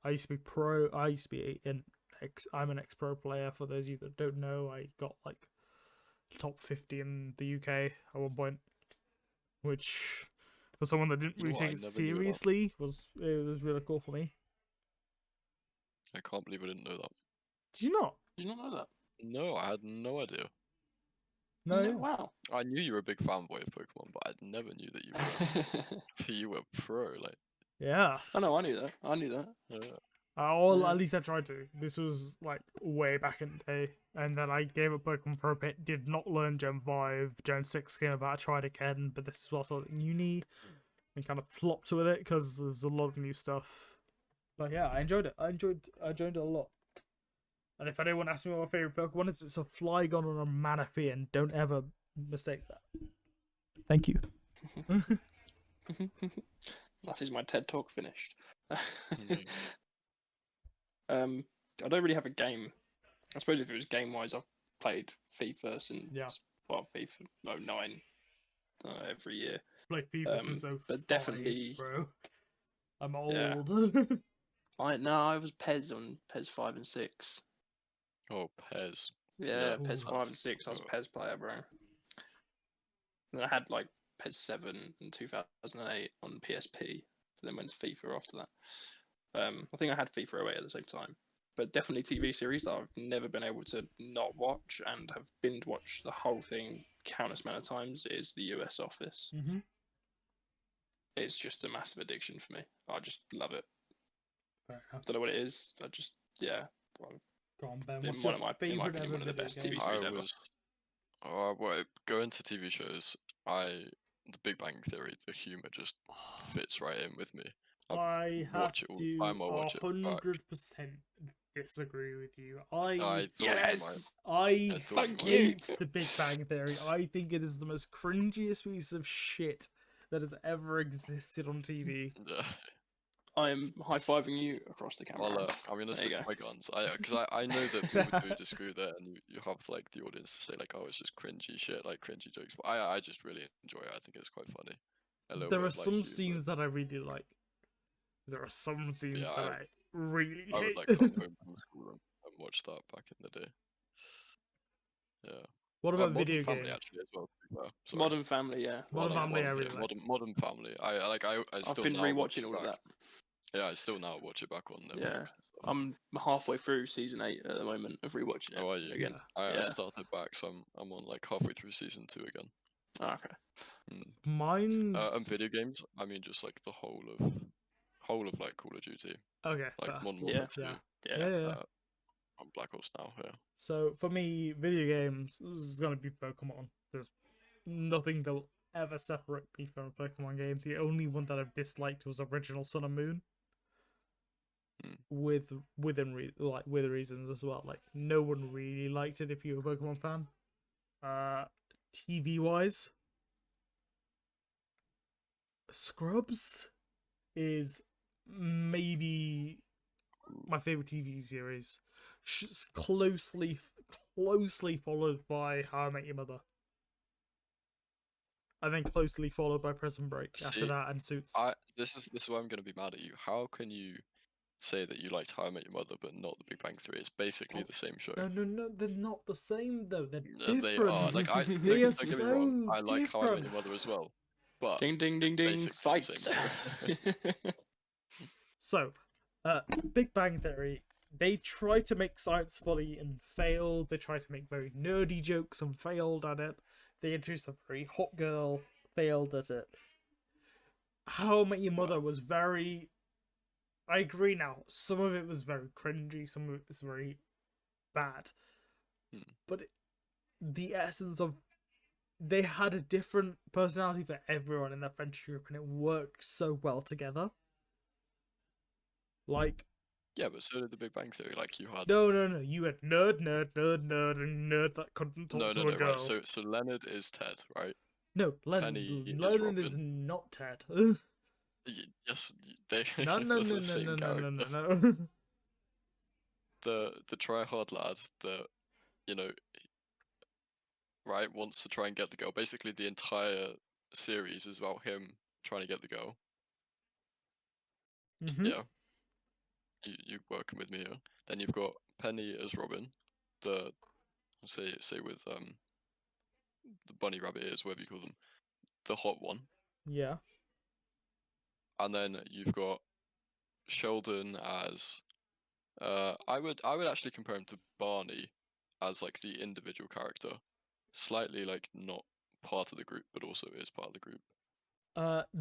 I used to be pro. I'm an ex-pro player. For those of you that don't know, I got like top 50 in the UK at one point, which for someone that didn't You know really what I take it never knew about? seriously was really cool for me. I can't believe I didn't know that. Did you not? Did you not know that? No, I had no idea. No. Yeah, wow. I knew you were a big fanboy of Pokemon, but I never knew that you were that you were pro. Like, Yeah. I know, I knew that. I knew that. Yeah. At least I tried to. This was like way back in the day, and then I gave up Pokemon for a bit. Did not learn Gen 5. Gen 6 came about. I tried again, but this is also in uni, and kind of flopped with it because there's a lot of new stuff. But yeah, I enjoyed it. I enjoyed it a lot. And if anyone asks me what my favorite Pokemon is, it's a Flygon and a Manaphy, and don't ever mistake that. Thank you. That is my TED talk finished. Mhm. I don't really have a game. I suppose if it was game wise, I've played FIFA since FIFA 09 every year. Play FIFA since but definitely, bro. I'm old. Yeah. I was PES on PES 5 and 6. Oh, Pez. Yeah, Yeah, PES 5 and 6. I was a oh. PES player, bro. And I had like PES 7 in 2008 on PSP. Then went to FIFA after that. I think I had FIFA 08 at the same time. But definitely TV series that I've never been able to not watch and have binge watched the whole thing countless amount of times is The US Office. Mm-hmm. It's just a massive addiction for me. I just love it. Fair enough. Don't know what it is. I just, yeah. Well, Go on, Ben. in What's in your my favorite opinion, ever one of the video best game? TV series ever. Well, going to TV shows, the Big Bang Theory, the humor just fits right in with me. I have watch it all the time, I'll watch it back. 100% disagree with you. I thought Yes! I I thought Thank you you! hate the Big Bang Theory. I think it is the most cringiest piece of shit that has ever existed on TV. might. I'm high-fiving you across the camera. Well, I'm gonna There you stick to go. my guns. Because I know that people do disagree there, and you have like the audience to say like, oh, it's just cringy shit, like cringy jokes. But I just really enjoy it. I think it's quite funny. A little There bit are of light some humor. scenes that I really like. There are some scenes Yeah, that I really I would hate. like come home from school and watch that back in the day. Yeah. What Well, about Modern video Family game? actually as well. To be fair. Sorry. Modern Family, yeah. Modern Well, Family, I yeah, really like. Modern Family. I I've still been now watch rewatching it all of back. that. Yeah, I still now watch it back on Netflix Yeah. and stuff. I'm halfway through season 8 at the moment of rewatching it Oh, are you? again. I Yeah. started back, so I'm on like halfway through season 2 again. Oh, okay. Mine's And video games, I mean just like the whole of like Call of Duty, okay. like Fair. Modern Yeah. Warfare 2, Yeah. Yeah. Yeah, yeah. on Black Ops now. Yeah. So for me, video games is gonna be Pokemon. There's nothing that will ever separate me from a Pokemon game. The only one that I've disliked was Original Sun and Moon. With reasons as well. Like no one really liked it if you're a Pokemon fan. TV wise, Scrubs is maybe my favorite TV series. Closely followed by How I Met Your Mother. And then closely followed by Prison Break after See, that and Suits. This is why I'm gonna be mad at you. How can you say that you liked How I Met Your Mother but not The Big Bang Theory? It's basically the same show. No, they're not the same though. They're different. They are. Like They don't are get me wrong. so I like How I Met Your different. Mother as well, but Ding, ding, ding, ding. basically Fight. the same show. So, Big Bang Theory, they tried to make science funny and failed. They tried to make very nerdy jokes and failed at it. They introduced a very hot girl, failed at it. How I Met Your Mother was very... I agree now. Some of it was very cringy, some of it was very bad. But the essence of... They had a different personality for everyone in their friendship group, and it worked so well together. Like... Yeah, but so did The Big Bang Theory. Like you had No. You had nerd, and nerd that couldn't talk to a girl. right. So Leonard is Ted, right? No, Penny is Leonard is Robin. not Ted. Yes, they No, they're the same character. no. The try-hard lad that right wants to try and get the girl. Basically, the entire series is about him trying to get the girl. Mm-hmm. Yeah, you working with me here. Then you've got Penny as Robin, the say with the bunny rabbit ears, whatever you call them, the hot one. Yeah. And then you've got Sheldon as I would actually compare him to Barney as like the individual character, slightly like not part of the group, but also is part of the group.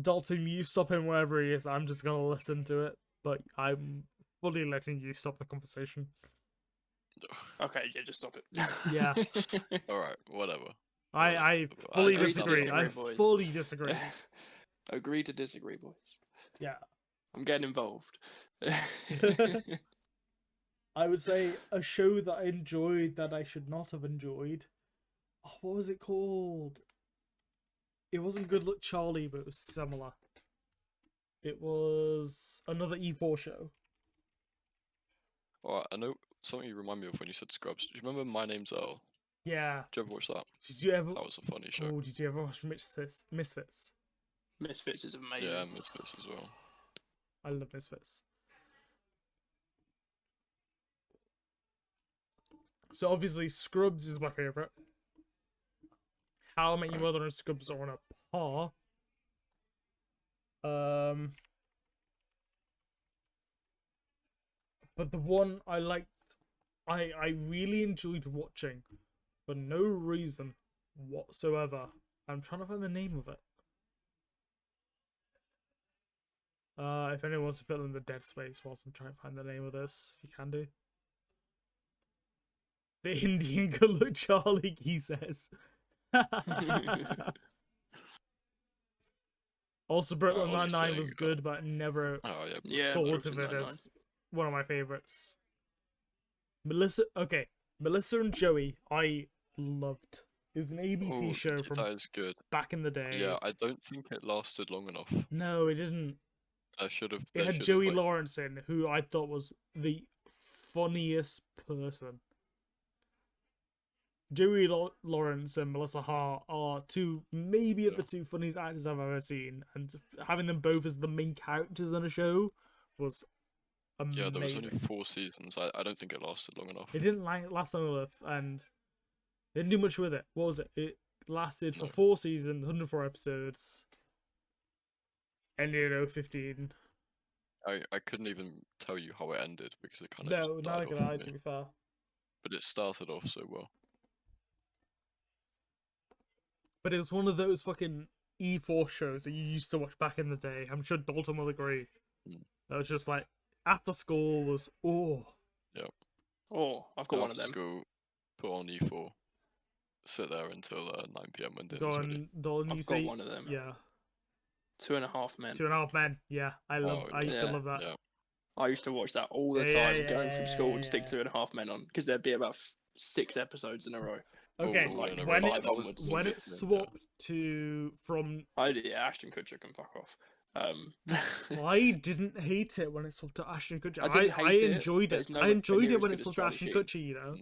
Dalton, you stop him wherever he is. I'm just gonna listen to it, but I'm fully letting you stop the conversation. Okay, yeah, just stop it. Yeah. All right, whatever. I But fully agree to disagree. disagree, I boys. fully disagree. Agree to disagree, boys. Yeah. I'm getting involved. I would say a show that I enjoyed that I should not have enjoyed. Oh, what was it called? It wasn't Good Luck Charlie, but it was similar. It was another E4 show. Oh, I know something you remind me of when you said Scrubs. Do you remember My Name's Earl? Yeah. Did you ever watch that? Did you ever? That was a funny show. Oh, did you ever watch Misfits? Misfits is amazing. Yeah, I missed this as well. I love Misfits. So obviously Scrubs is my favourite. How I Met Your Mother and Scrubs are on a par. But the one I liked, I really enjoyed watching for no reason whatsoever. I'm trying to find the name of it. If anyone wants to fill in the dead space whilst I'm trying to find the name of this, you can do. The Indian Good Luck Charlie, he says. Also, Brooklyn what are we Nine-Nine was saying? good, but I never Oh yeah. Yeah, thought Brooklyn of it Nine-Nine. as one of my favorites. Melissa and Joey, I loved. It was an ABC Oh, show from that is good. back in the day. Yeah, I don't think it lasted long enough No, it didn't. They should have. It had Joey Lawrence in, who I thought was the funniest person. Joey Lawrence and Melissa Hart are maybe the two funniest actors I've ever seen, and having them both as the main characters in a show was amazing. Yeah, there was only 4 seasons. I don't think it lasted long enough. It didn't last long enough, and they didn't do much with it. What was it? It lasted for 4 seasons, 104 episodes, ended in 2015. I couldn't even tell you how it ended because it kind of No, not gonna lie, to be fair. But it started off so well. But it was one of those fucking E4 shows that you used to watch back in the day. I'm sure Dalton will agree. That was just like, after school was, Yeah. Oh, I've got one of After them. school, put on E4, sit there until 9 PM when dinner's Go ready. on, Dalton, you I've say, got one of them. yeah. 2.5 Men. 2.5 Men, yeah. I used to yeah. love that. Yeah. I used to watch that all the Yeah, time, yeah, going from school and stick yeah. 2.5 Men on, because there'd be about 6 episodes in a row. Okay, Like, when five it onwards. when it swapped to from, Ashton Kutcher can fuck off. I didn't hate it when it swapped to Ashton Kutcher. I didn't hate it, enjoyed but it. it's I nowhere enjoyed near it as when good it as swapped to Charlie Ashton Sheen. Kutcher. You know.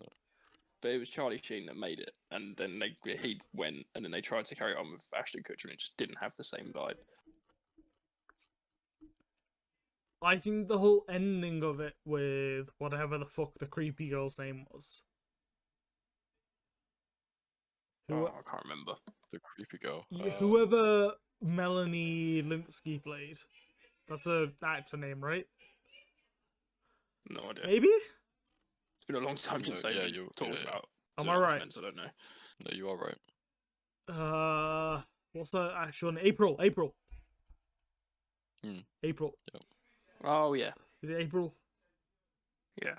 But it was Charlie Sheen that made it, and then he went, and then they tried to carry it on with Ashton Kutcher, and it just didn't have the same vibe. I think the whole ending of it with whatever the fuck the creepy girl's name was. Oh, I can't remember. The creepy girl. Whoever Melanie Linsky played. That's the actor name, right? No idea. Maybe? It's been a long time since No, they yeah, talked yeah. about. Am I 2.5 right? Men, so I don't know. No, you are right. What's the actual one? April. April. Yep. Oh yeah. Is it April? Yeah.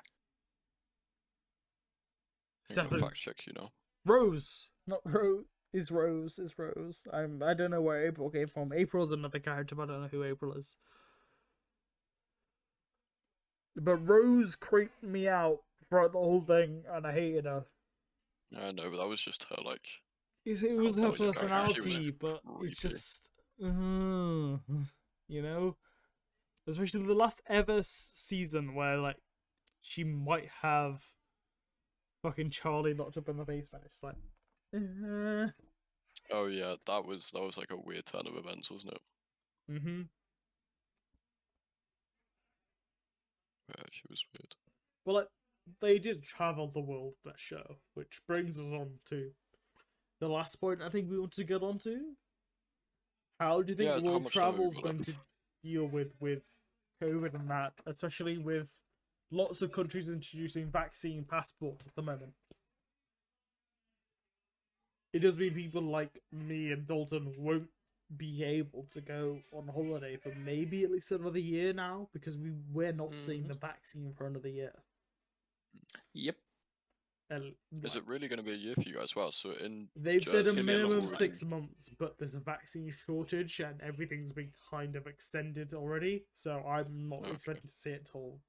I'm gonna Seven. fact check you now. Rose. Not Rose. Is Rose. I don't know where April came from. April's another character, but I don't know who April is. But Rose creeped me out throughout the whole thing, and I hated her. Yeah, I know, but that was just her, like... It was her was her character. personality, She was but it's creepy. just... you know? Especially the last ever season where, like, she might have fucking Charlie locked up in the basement. It's like... Oh yeah, that was like a weird turn of events, wasn't it? Mm-hmm. Yeah, she was weird. Well, like, they did travel the world, that show, which brings us on to the last point I think we want to get on to. How do you think Yeah, how world much time have we travel's got going left? to deal with COVID and that, especially with lots of countries introducing vaccine passports at the moment? It does mean people like me and Dalton won't be able to go on holiday for maybe at least another year now, because we're not seeing the vaccine for another year. Yep. And, Is like, it really going to be a year for you guys? Well, so in they've said a Jersey, gonna be a lot minimum more 6 months, but there's a vaccine shortage and everything's been kind of extended already. So I'm not Okay. expecting to see it till.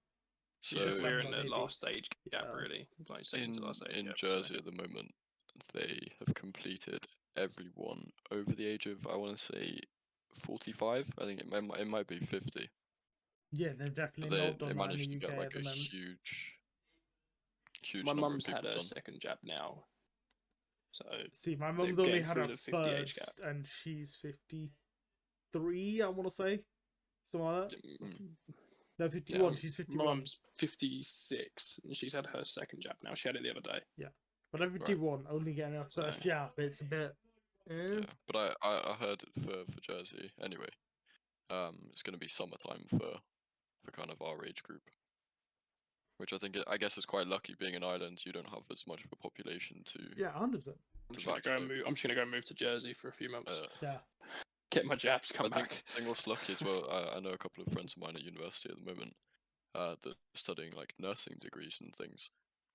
so December, We're in the maybe. last stage gap, Yeah. really. Like second to last stage in gap, Jersey at the moment, they have completed everyone over the age of, I want to say, 45. I think it might be 50. Yeah, they've But definitely they not done that in managed the to UK get at like the a moment. huge My number of mum's had people a done. second jab now, so See, my they're mum's only getting had through her the 50 age gap. first, and she's 53, I want to say. Something like that. No, 51. Yeah, She's my 51. mum's 56, and she's had her second jab now. She had it the other day. But at 51, only getting her first jab, it's a bit. Yeah, but I heard for Jersey anyway. It's going to be summertime for kind of our age group, which I guess is quite lucky. Being an island, you don't have as much of a population to. Yeah, 100%. I'm just gonna go move to Jersey for a few months. Yeah. Get my jabs, come I back. think what's lucky as well. I know a couple of friends of mine at university at the moment that are studying like nursing degrees and things.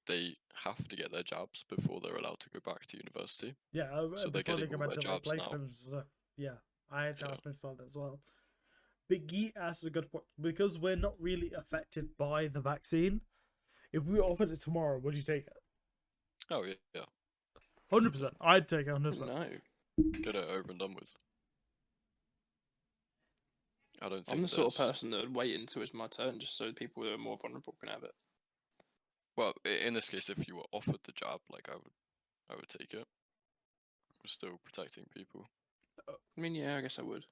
They have to get their jabs before they're allowed to go back to university. Yeah, So they're before they getting go all back their to like jobs now. placements. Yeah, I had Yeah. asked for that as well. Big Geek asks a good point, because we're not really affected by the vaccine. If we offered it tomorrow, would you take it? Oh yeah. 100%. I'd take it 100%. No. Get it over and done with. I don't think I'm the sort of there's- person that would wait until it's my turn, just so people who are more vulnerable can have it. Well, in this case, if you were offered the jab, like I would take it. We're still protecting people. I mean, yeah, I guess I would.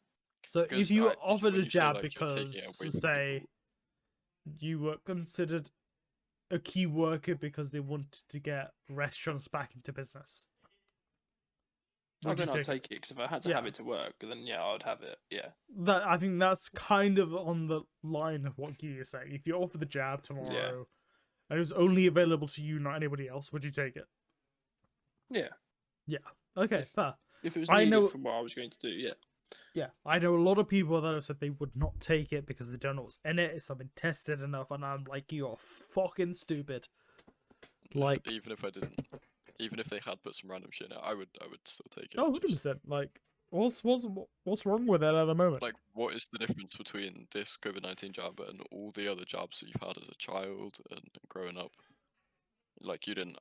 So Because if you were I- offered when a you say, jab like, you're taking because, it away from say, people- you were considered a key worker because they wanted to get restaurants back into business, would you Then I'd take it? take it, because if I had to have Yeah. it to work, then yeah, I'd have it. Yeah. That I think that's kind of on the line of what Guy is saying. If you're offered the jab tomorrow and it was only available to you, not anybody else, would you take it? Yeah. Okay, If- fair. If it was I needed know- for what I was going to do, yeah. Yeah, I know a lot of people that have said they would not take it because they don't know what's in it. It's not been tested enough, and I'm like, you're fucking stupid. Like, even if I didn't, even if they had put some random shit in it, I would still take it. oh, just- 100%. Like, what's wrong with it at the moment? Like, what is the difference between this COVID-19 jab and all the other jabs that you've had as a child and growing up? Like, you didn't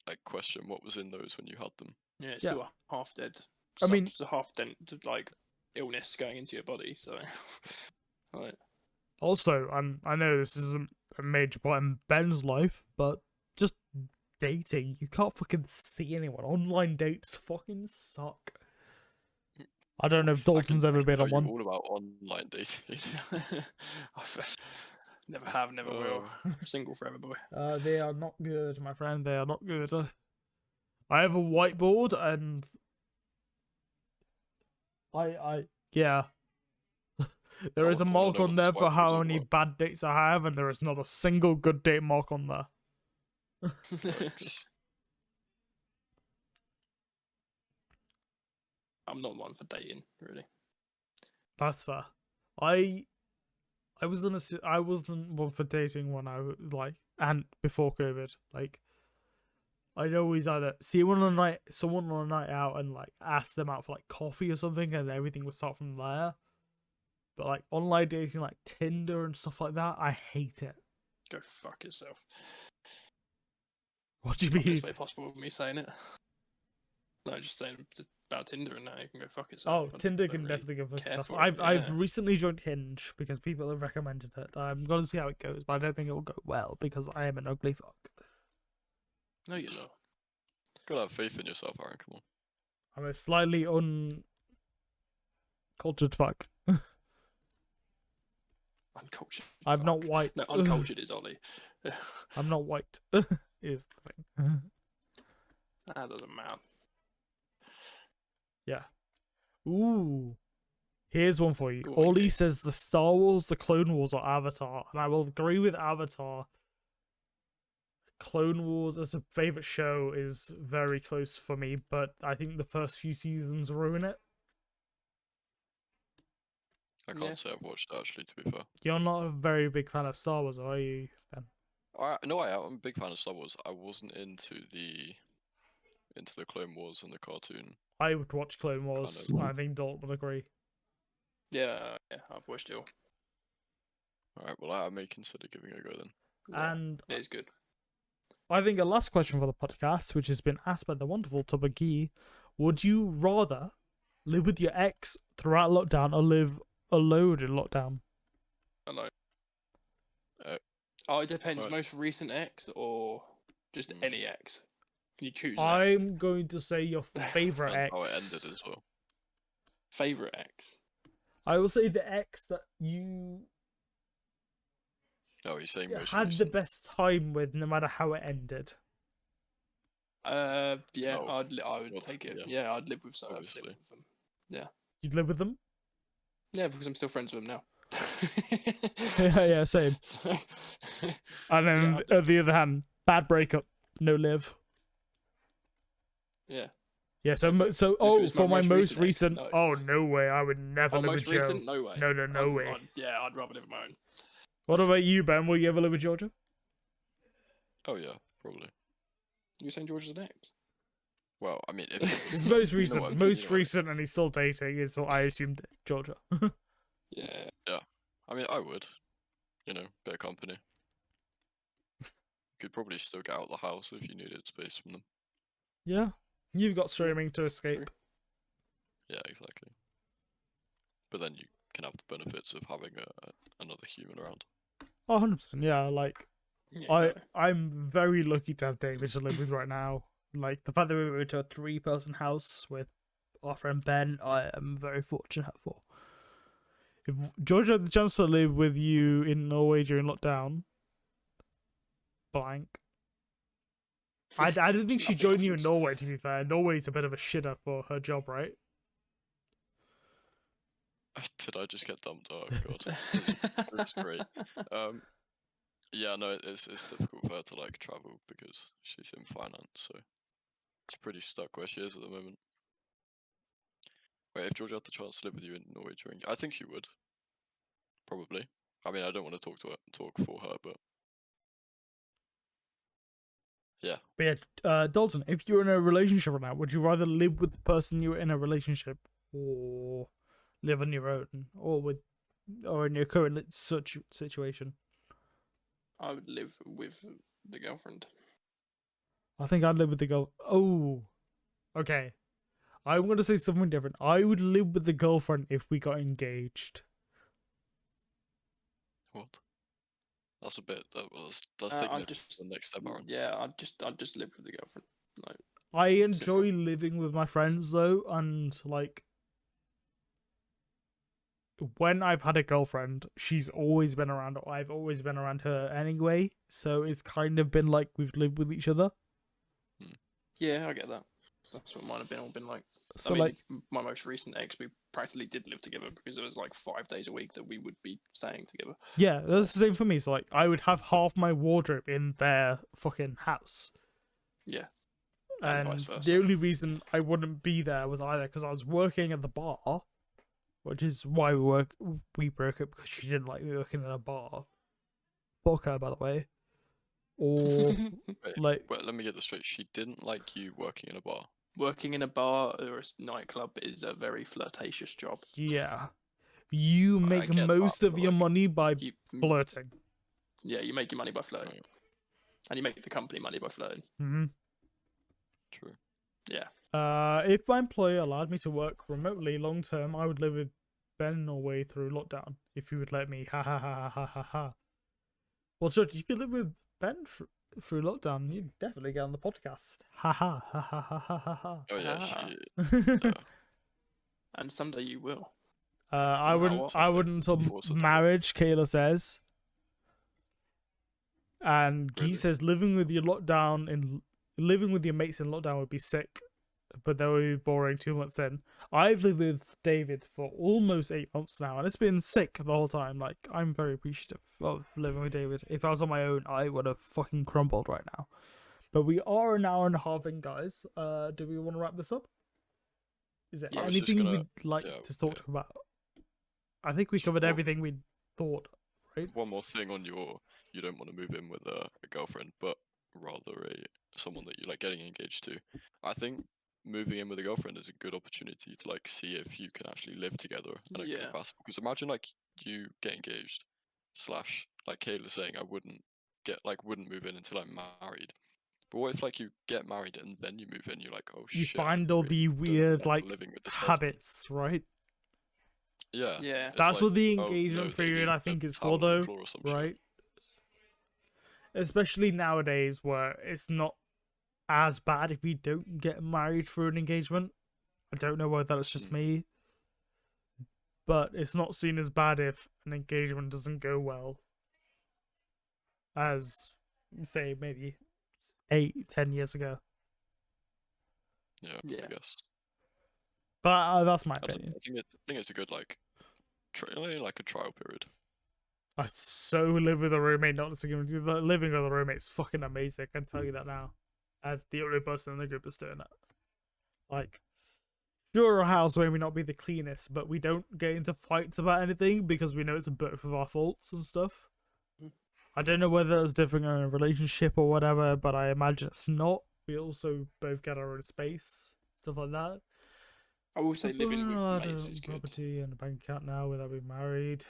like question what was in those when you had them. Yeah, it's Yeah. still a half dead. I mean- a half dead like illness going into your body. So, right. Also, and I know this isn't a major part in Ben's life, but just dating, you can't fucking see anyone. Online dates fucking suck. I don't know if Dalton's ever been tell on you one. all about online dating. I've never have, never will. Oh. Single forever, boy. They are not good, my friend. They are not good. I have a whiteboard, and yeah. There is a I wanna mark know on what there this for whiteboard's how all many about. bad dates I have, and there is not a single good date mark on there. Yikes. I'm not one for dating, really. That's fair. I wasn't one for dating when I was like, and before COVID, like, I'd always either see someone on a night out and like ask them out for like coffee or something, and everything would start from there. But like online dating, like Tinder and stuff like that, I hate it. Go fuck yourself. What do you Not mean? this way possible with me saying it. No, just saying about Tinder and that you can go fuck yourself. Oh, I Tinder don't can really definitely give us care stuff. for it, I've yeah. recently joined Hinge because people have recommended it. I'm gonna see how it goes, but I don't think it will go well because I am an ugly fuck. No, you're not. Gotta have faith in yourself, Aaron. Come on. I'm a slightly uncultured fuck. Uncultured. I'm not fuck. white. No, uncultured is Ollie. I'm not white. Is the thing. That doesn't matter. Yeah. Ooh. Here's one for you. Go on, Ollie Kate. says the Star Wars, the Clone Wars, or Avatar, and I will agree with Avatar. Clone Wars as a favorite show is very close for me, but I think the first few seasons ruin it. I can't Yeah. say I've watched it actually. To be fair, You're not a very big fan of Star Wars, are you, Ben? no, I am. I'm a big fan of Star Wars. I wasn't into the Clone Wars and the cartoon. I would watch Clone Wars. of. I think Dalton would agree. Yeah, I've watched it all. All right, well, I may consider giving it a go then. Yeah, And it is good. I think a last question for the podcast, which has been asked by the wonderful Tubagi, would you rather live with your ex throughout lockdown or live alone in lockdown? Alone. Uh, Oh, it depends. right. Most recent ex or just Mm. any ex? Can you choose? An ex? I'm going to say your favorite And ex. how it ended as well. Favorite ex. I will say the ex that you Oh, you're saying most had the recent. best time with, no matter how it ended. Yeah, Oh, I would well, take it. yeah, Yeah, I'd live with some. I'd live obviously. with them. You'd live with them? Yeah, because I'm still friends with them now. Yeah, same. So- And then Yeah, on the other hand, bad breakup, no live. yeah. Yeah, so If it- so if it was my for my most most recent ex, recent, no. oh no way, I would never My live most with Joe. recent, no way. No way. I'd rather live with my own. What about you, Ben? Will you ever live with Georgia? Oh yeah, probably. You saying George is an ex? Well, I mean, if it It's was- most you know recent, what I mean, most you know what I mean. recent, and he's still dating. Is what I assumed. Georgia. Yeah. I mean, I would. You know, bit of company. Could probably still get out of the house if you needed space from them. Yeah, you've got streaming to escape. True. Yeah, exactly. But then you can have the benefits of having another human around. Oh, 100%. Yeah, like Yeah, exactly. I'm very lucky to have David to live with right now. Like the fact that we moved to a 3-person house with our friend Ben, I am very fortunate for. If George had the chance to live with you in Norway during lockdown, blank. I don't think There's she'd nothing join you in options. Norway, to be fair. Norway's a bit of a shitter for her job, right? Did I just get dumped? Oh god, that's great. Yeah, no, it's difficult for her to like travel because she's in finance, so she's pretty stuck where she is at the moment. Wait, if Georgia had the chance to live with you in Norway during, I think she would. Probably. I mean, I don't want to talk for her, but yeah. But yeah, Dalton, if you're in a relationship right now, would you rather live with the person you're in a relationship or live on your own or in your current such situation? I would live with the girlfriend. I think I'd live with the girl. Oh, okay. I'm going to say something different. I would live with the girlfriend if we got engaged. What? That's a bit. That's I'd taking it to just the next step, Aaron. Yeah, I'd just live with the girlfriend. Like, I enjoy Simple. living with my friends though, and like when I've had a girlfriend, she's always been around, or I've always been around her anyway. So it's kind of been like we've lived with each other. yeah, I get that. That's what mine have been all been like. So I mean, like, my most recent ex, we practically did live together because it was like 5 days a week that we would be staying together. yeah, that's the same for me. So like, I would have half my wardrobe in their fucking house. Yeah, and vice And versa. the only reason I wouldn't be there was either because I was working at the bar, which is why we broke up because she didn't like me working in a bar. Fuck her, by the way. Or Wait, like, wait, let me get this straight. She didn't like you working in a bar. Working in a bar or a nightclub is a very flirtatious job. yeah, you I make get that, most of but, your like, money by You, flirting. yeah, you make your money by flirting, Right. and you make the company money by flirting. hmm True. Yeah, If my employer allowed me to work remotely long term, I would live with Ben in Norway through lockdown. If you would let me, ha ha ha ha ha ha. Well, George, if you live with Ben through lockdown, you'd definitely get on the podcast. Ha ha ha ha ha ha ha ha. Oh yeah, Ah. yeah. and someday you will. I How wouldn't. often? I wouldn't until Force it to marriage. Kayla says, and he Really? says living with your mates in lockdown would be sick, but that would be boring 2 months in. I've lived with David for almost 8 months now, and it's been sick the whole time. Like, I'm very appreciative of living with David. If I was on my own, I would have fucking crumbled right now. But we are an hour and a half in, guys. Do we want to wrap this up? Is there Yeah, I was just anything gonna- we'd like yeah, to talk yeah. about? I think we Just covered one- everything we thought. One more thing on you don't want to move in with a girlfriend, but rather someone that you're like getting engaged to. I think moving in with a girlfriend is a good opportunity to like see if you can actually live together and are Yeah. compatible. Because imagine like you get engaged, slash like Kayla saying I wouldn't move in until I'm married. But what if like you get married and then you move in? You're like, oh You shit. I find all really the don't weird like like living with this person." habits, right? Yeah. Yeah. it's That's like, what the oh, engagement no, they period leave I the think is towel for, on the though, floor or some shit. right? Especially nowadays, where it's not as bad if you don't get married through an engagement. I don't know whether that's just me, but it's not seen as bad if an engagement doesn't go well as, say, maybe 8-10 years ago. Yeah, I Yeah. guess. But that's my I opinion. think it's a good like like a trial period. I so live with a roommate, not just living with a roommate is fucking amazing. I can tell you that now, as the only person in the group is doing it. Like, sure, our house may not be the cleanest, but we don't get into fights about anything because we know it's both of our faults and stuff. Mhm. I don't know whether it's different in a relationship or whatever, but I imagine it's not. We also both get our own space, stuff like that. I will say living with I mates don't is good. property and a bank account now without being married.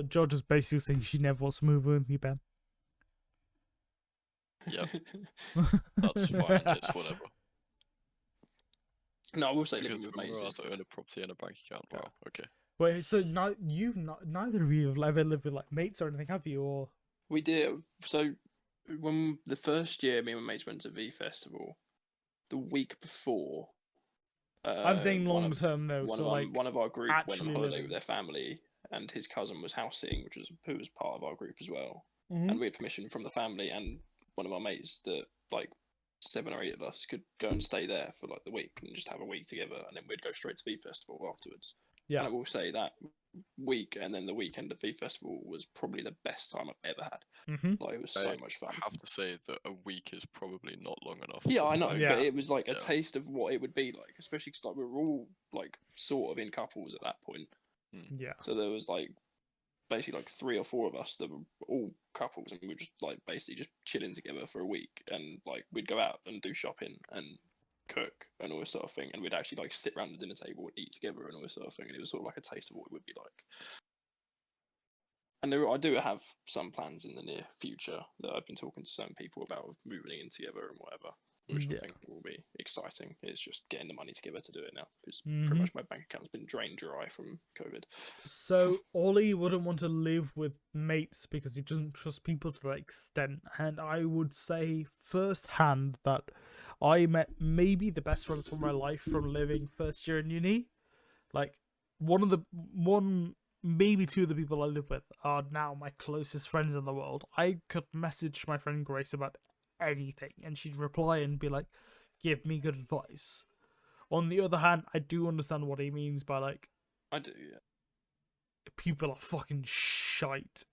George is basically saying she never wants to move with me, Ben. Yeah, that's fine. It's whatever. No, I will say Because living with we're mates allowed is to good. own a property and a bank account. Yeah. Wow. Okay. Wait, so neither of you have ever lived with like mates or anything, have you? Or We did. So when the first year me and my mates went to V Festival, the week before, I'm saying one long of term though. So like one of our group went on actually holiday living. with their family, and his cousin was house sitting, who was part of our group as well. Mhm. And we had permission from the family and one of our mates that like 7 or 8 of us could go and stay there for like the week and just have a week together, and then we'd go straight to V Festival afterwards. Yeah. And I will say that week and then the weekend of V Festival was probably the best time I've ever had. Mm-hmm. Like it was so much fun. I have to say that a week is probably not long enough. Yeah, to I know, find- Yeah. but it was like a Yeah. taste of what it would be like, especially because like we were all like sort of in couples at that point. Yeah. So there was like basically like 3 or 4 of us that were all couples, and we were just like basically just chilling together for a week, and like we'd go out and do shopping and cook and all this sort of thing, and we'd actually like sit around the dinner table and eat together and all this sort of thing, and it was sort of like a taste of what it would be like. And I do have some plans in the near future that I've been talking to certain people about of moving in together and whatever, which Yeah. I think will be exciting. It's just getting the money together to do it now, because Mhm. pretty much my bank account's been drained dry from COVID. So Ollie wouldn't want to live with mates because he doesn't trust people to that extent, and I would say firsthand that I met maybe the best friends from my life from living first year in uni. Like maybe 2 of the people I live with are now my closest friends in the world. I could message my friend Grace about anything, and she'd reply and be like, "Give me good advice." On the other hand, I do understand what he means by like I do, yeah. people are fucking shite.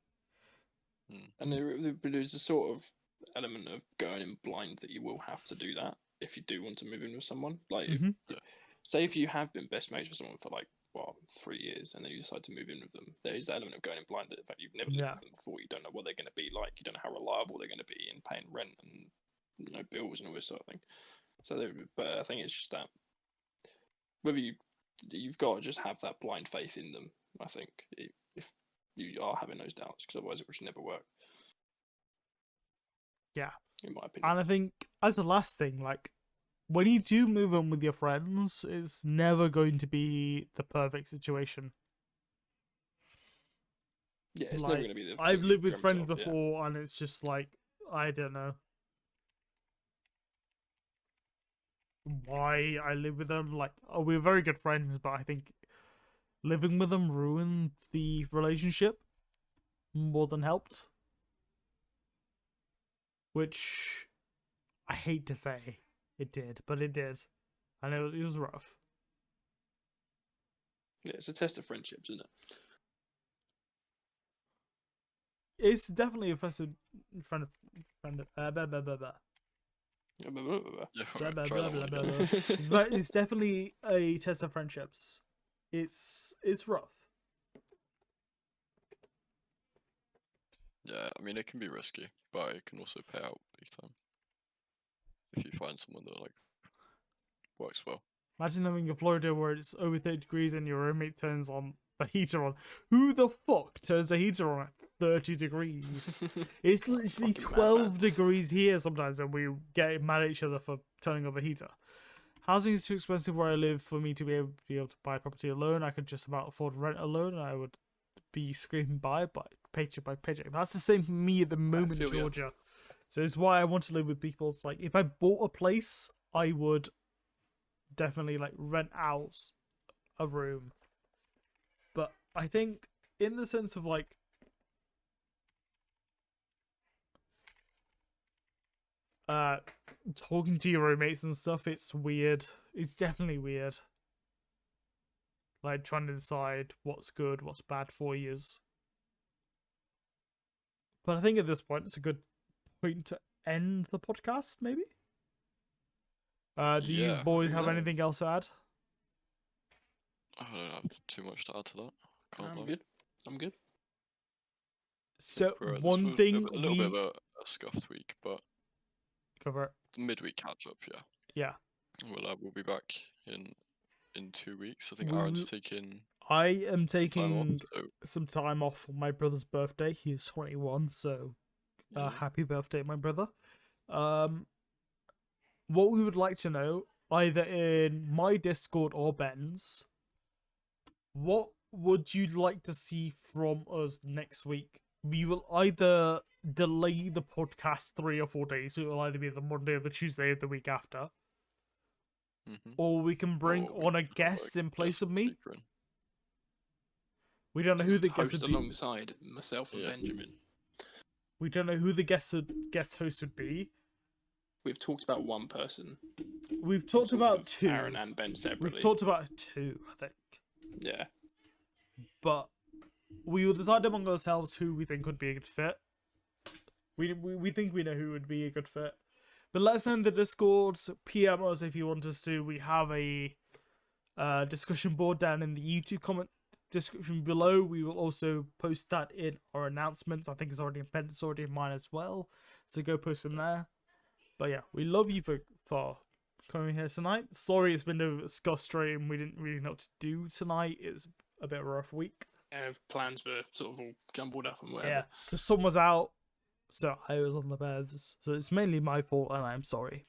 And there's a sort of element of going in blind that you will have to do that if you do want to move in with someone. Like, say if you have been best mates with someone for like 3 years, and then you decide to move in with them, there is the element of going in blind that in fact you've never lived with them before. You don't know what they're going to be like. You don't know how reliable they're going to be in paying rent and bills and all this sort of thing. So, but I think it's just that whether you've got to just have that blind faith in them. I think if you are having those doubts, because otherwise it would just never work. Yeah. In my opinion. And I think as the last thing, like when you do move in with your friends, it's never going to be the perfect situation. Yeah, it's like, never going to be the I've thing lived you with dreamt friends of, yeah. before, and it's just like I don't know why I live with them. Like, we're very good friends, but I think living with them ruined the relationship more than helped. Which I hate to say it did, but it did. And it was rough. Yeah, it's a test of friendships, isn't it? It's definitely a friend of blah, blah, blah, blah, blah. Yeah, Blah, alright, blah, try blah, that one blah, again. blah, blah. But it's definitely a test of friendships. It's rough. Yeah, I mean it can be risky, but it can also pay out big time if you find someone that like works well. Imagine living in Florida where it's over 30 degrees and your roommate turns on the heater on. Who the fuck turns the heater on at 30 degrees? It's literally Fucking mad, 12 man. degrees here sometimes, and we get mad at each other for turning on the heater. Housing is too expensive where I live for me to be able to buy property alone. I could just about afford rent alone, and I would be scraping by paycheck by paycheck. That's the same for me at the moment, feel ya. Georgia. So it's why I want to live with people. It's like if I bought a place, I would definitely like rent out a room. But I think in the sense of like talking to your roommates and stuff, it's weird. It's definitely weird. Like trying to decide what's good, what's bad for you. But I think at this point it's a good point to end the podcast, maybe? Do you Yeah, I boys think have so. anything else to add? I don't have too much to add to that. Can't I'm lie. good. I'm good. So This one was thing a little bit of a scuffed week, but cover. the midweek catch up, yeah. Yeah. We'll be back in 2 weeks. I think We Aaron's will- taking I am some time taking off. So some time off for my brother's birthday. He is 21, so yeah. happy birthday, my brother. What we would like to know either in my Discord or Ben's. What would you like to see from us next week? We will either delay the podcast 3 or 4 days. It will either be the Monday or the Tuesday of the week after. Or we can bring Or we on a could have, guest in place of me. speaker in. We don't know who the guest Host would be. alongside myself and Yeah. Benjamin. We don't know who the guest host would be. We've talked about one person. We've talked about with 2. Aaron and Ben separately. We've talked about 2, I think. Yeah. But we will decide among ourselves who we think would be a good fit. We think we know who would be a good fit. But let us know in the Discord. PM us if you want us to. We have a discussion board down in the YouTube comment description below. We will also post that in our announcements. I think it's already in Ben's, it's already in mine as well. So go post them there. But yeah, we love you for coming here tonight. Sorry it's been a scuff stream. We didn't really know what to do tonight. It's a bit of a rough week. Plans were sort of all jumbled up and whatever. Yeah, the sun was out, so I was on the bevs. So it's mainly my fault, and I'm sorry.